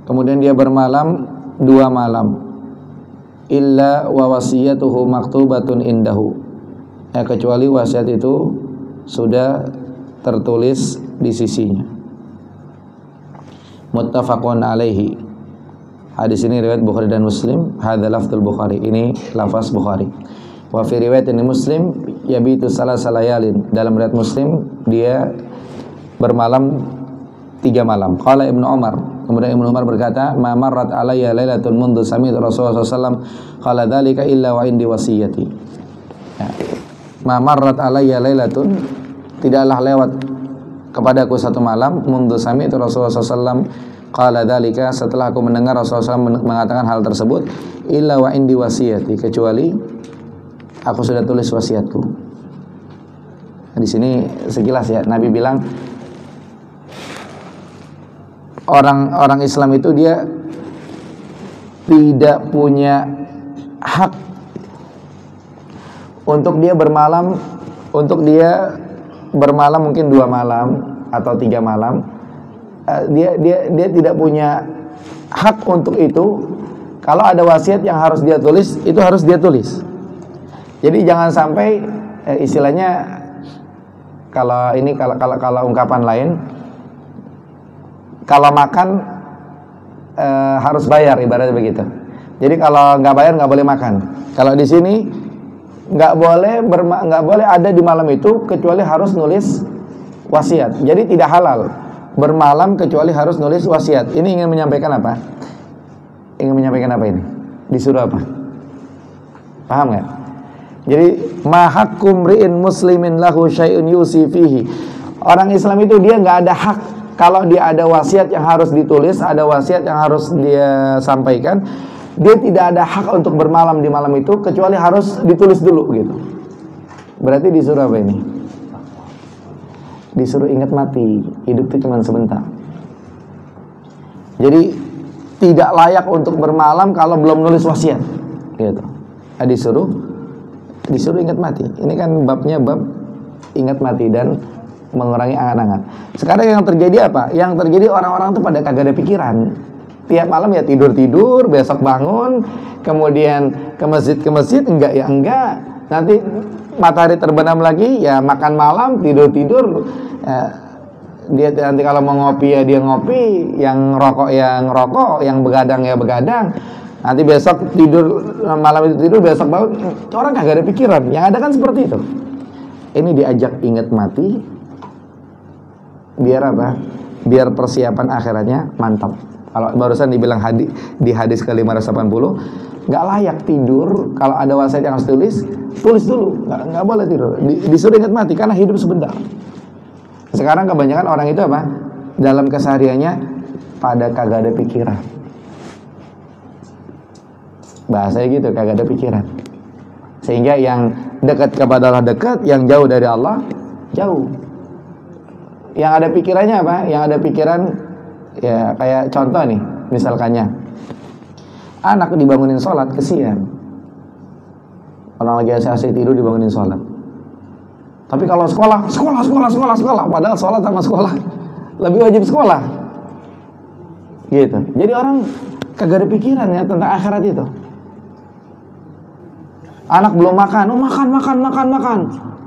kemudian dia bermalam 2 malam, illa wa wasiyatuhu maktubatun indahu, kecuali wasiat itu sudah tertulis di sisinya. Muttafaqun alaihi. Hadis ini riwayat Bukhari dan Muslim. Hadza lafdzul Bukhari, ini lafaz Bukhari. Wa fi riwayatin Muslim yabitu salasa layalin, dalam riwayat Muslim dia bermalam 3 malam. Qala Ibnu Umar, kemudian Ibnu Umar berkata, ma marrat alayya lailatun mundu sami'tu Rasulullah sallallahu qala dzalika illa wa indi wasiyati. Ya. Ma marrat alayya lailatun, tidaklah lewat kepadaku satu malam, mundu sami'tu Rasulullah sallallahu qala dzalika, setelah aku mendengar Rasulullah SAW mengatakan hal tersebut, illa wa indi wasiyati, kecuali aku sudah tulis wasiatku. Di sini sekilas ya, Nabi bilang orang Islam itu dia tidak punya hak untuk dia bermalam mungkin 2 malam atau 3 malam. Dia tidak punya hak untuk itu. Kalau ada wasiat yang harus dia tulis, itu harus dia tulis. Jadi jangan sampai istilahnya, kalau ungkapan lain, kalau makan harus bayar, ibaratnya begitu. Jadi kalau nggak bayar nggak boleh makan. Kalau di sini nggak boleh ada di malam itu kecuali harus nulis wasiat. Jadi tidak halal bermalam kecuali harus nulis wasiat. Ini ingin menyampaikan apa? Ingin menyampaikan apa ini? Disuruh apa? Paham nggak? Jadi ma haqqum ri'in muslimin lahu syai'un yusi fihi. Orang Islam itu dia nggak ada hak. Kalau dia ada wasiat yang harus ditulis, ada wasiat yang harus dia sampaikan, dia tidak ada hak untuk bermalam di malam itu kecuali harus ditulis dulu gitu. Berarti disuruh apa ini? Disuruh ingat mati, hidup itu cuma sebentar. Jadi tidak layak untuk bermalam kalau belum nulis wasiat gitu. Disuruh ingat mati. Ini kan babnya bab ingat mati dan mengurangi angan-angan. Sekarang yang terjadi apa? Yang terjadi orang-orang tuh pada kagak ada pikiran. Tiap malam ya tidur, besok bangun, kemudian ke masjid, enggak ya enggak. Nanti matahari terbenam lagi, ya makan malam, tidur. Dia nanti kalau mau ngopi ya dia ngopi, yang rokok, yang begadang ya begadang. Nanti besok malam itu tidur, besok bangun. Orang kagak ada pikiran. Yang ada kan seperti itu. Ini diajak ingat mati. Biar apa? Biar persiapan akhiratnya mantap. Kalau barusan dibilang di hadis ke-580, nggak layak tidur. Kalau ada wasiat yang harus tulis dulu. Nggak boleh tidur. Disuruh ingat mati karena hidup sebentar. Sekarang kebanyakan orang itu apa? Dalam kesehariannya pada kagak ada pikiran. Bahasanya gitu, kagak ada pikiran. Sehingga yang dekat kepada Allah dekat, yang jauh dari Allah jauh. Yang ada pikirannya apa? Yang ada pikiran, ya kayak contoh nih, misalkannya anak dibangunin sholat, kesian. Orang lagi asik tidur dibangunin sholat. Tapi kalau sekolah, padahal sholat sama sekolah lebih wajib sekolah. Gitu. Jadi orang kagak ada pikiran ya tentang akhirat itu. Anak belum makan, makan.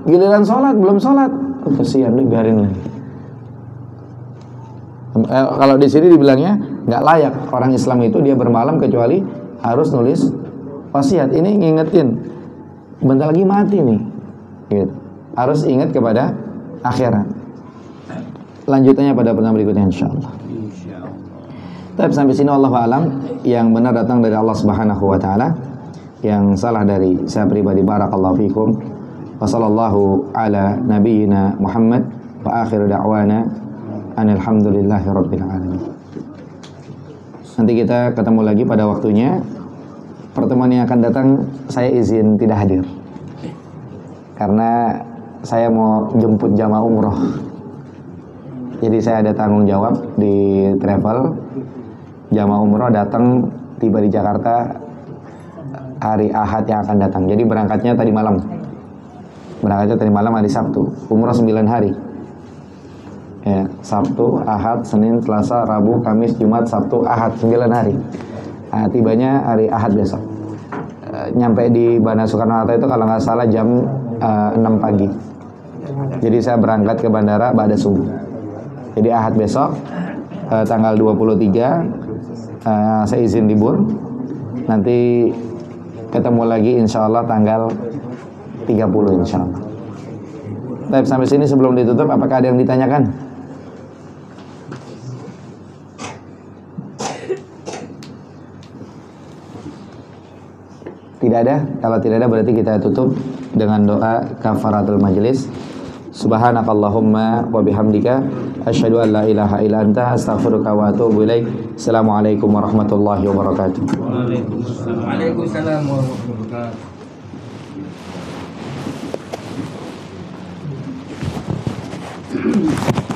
Giliran sholat, belum sholat. Kasihan deh, biarin lagi. Kalau di sini dibilangnya nggak layak orang Islam itu dia bermalam kecuali harus nulis wasiat. Ini ngingetin, bentar lagi mati nih. Gitu. Harus ingat kepada akhirat. Lanjutannya pada pertemuan berikutnya insyaallah. Tapi sampai sini Allah alam, yang benar datang dari Allah Subhanahu wa taala, yang salah dari saya pribadi. Barakallahu fikum. Wa sallallahu ala nabiyyina Muhammad wa akhiru da'wana alhamdulillahi rabbil alamin. Nanti kita ketemu lagi pada waktunya. Pertemuan yang akan datang saya izin tidak hadir karena saya mau jemput jamaah umroh. Jadi saya ada tanggung jawab di travel. Jamaah umroh datang tiba di Jakarta hari Ahad yang akan datang. Jadi berangkatnya tadi malam. Hari Sabtu. Umroh 9 hari. Ya, Sabtu, Ahad, Senin, Selasa, Rabu, Kamis, Jumat, Sabtu, Ahad, 9 hari. Nah, tibanya hari Ahad besok. Nyampe di Bandara Soekarno-Hatta itu kalau nggak salah jam 6 pagi. Jadi saya berangkat ke bandara pada subuh. Jadi Ahad besok tanggal 23 saya izin libur. Nanti ketemu lagi insya Allah tanggal 30 insya Allah. Tapi sampai sini sebelum ditutup, apakah ada yang ditanyakan? Tidak ada. Kalau tidak ada berarti kita tutup dengan doa kafaratul majlis. Subhanakallahumma wa bihamdika asyhadu an la ilaha illa anta astaghfiruka wa atubu ilaik. Assalamualaikum warahmatullahi wabarakatuh. Waalaikumsalam warahmatullahi wabarakatuh.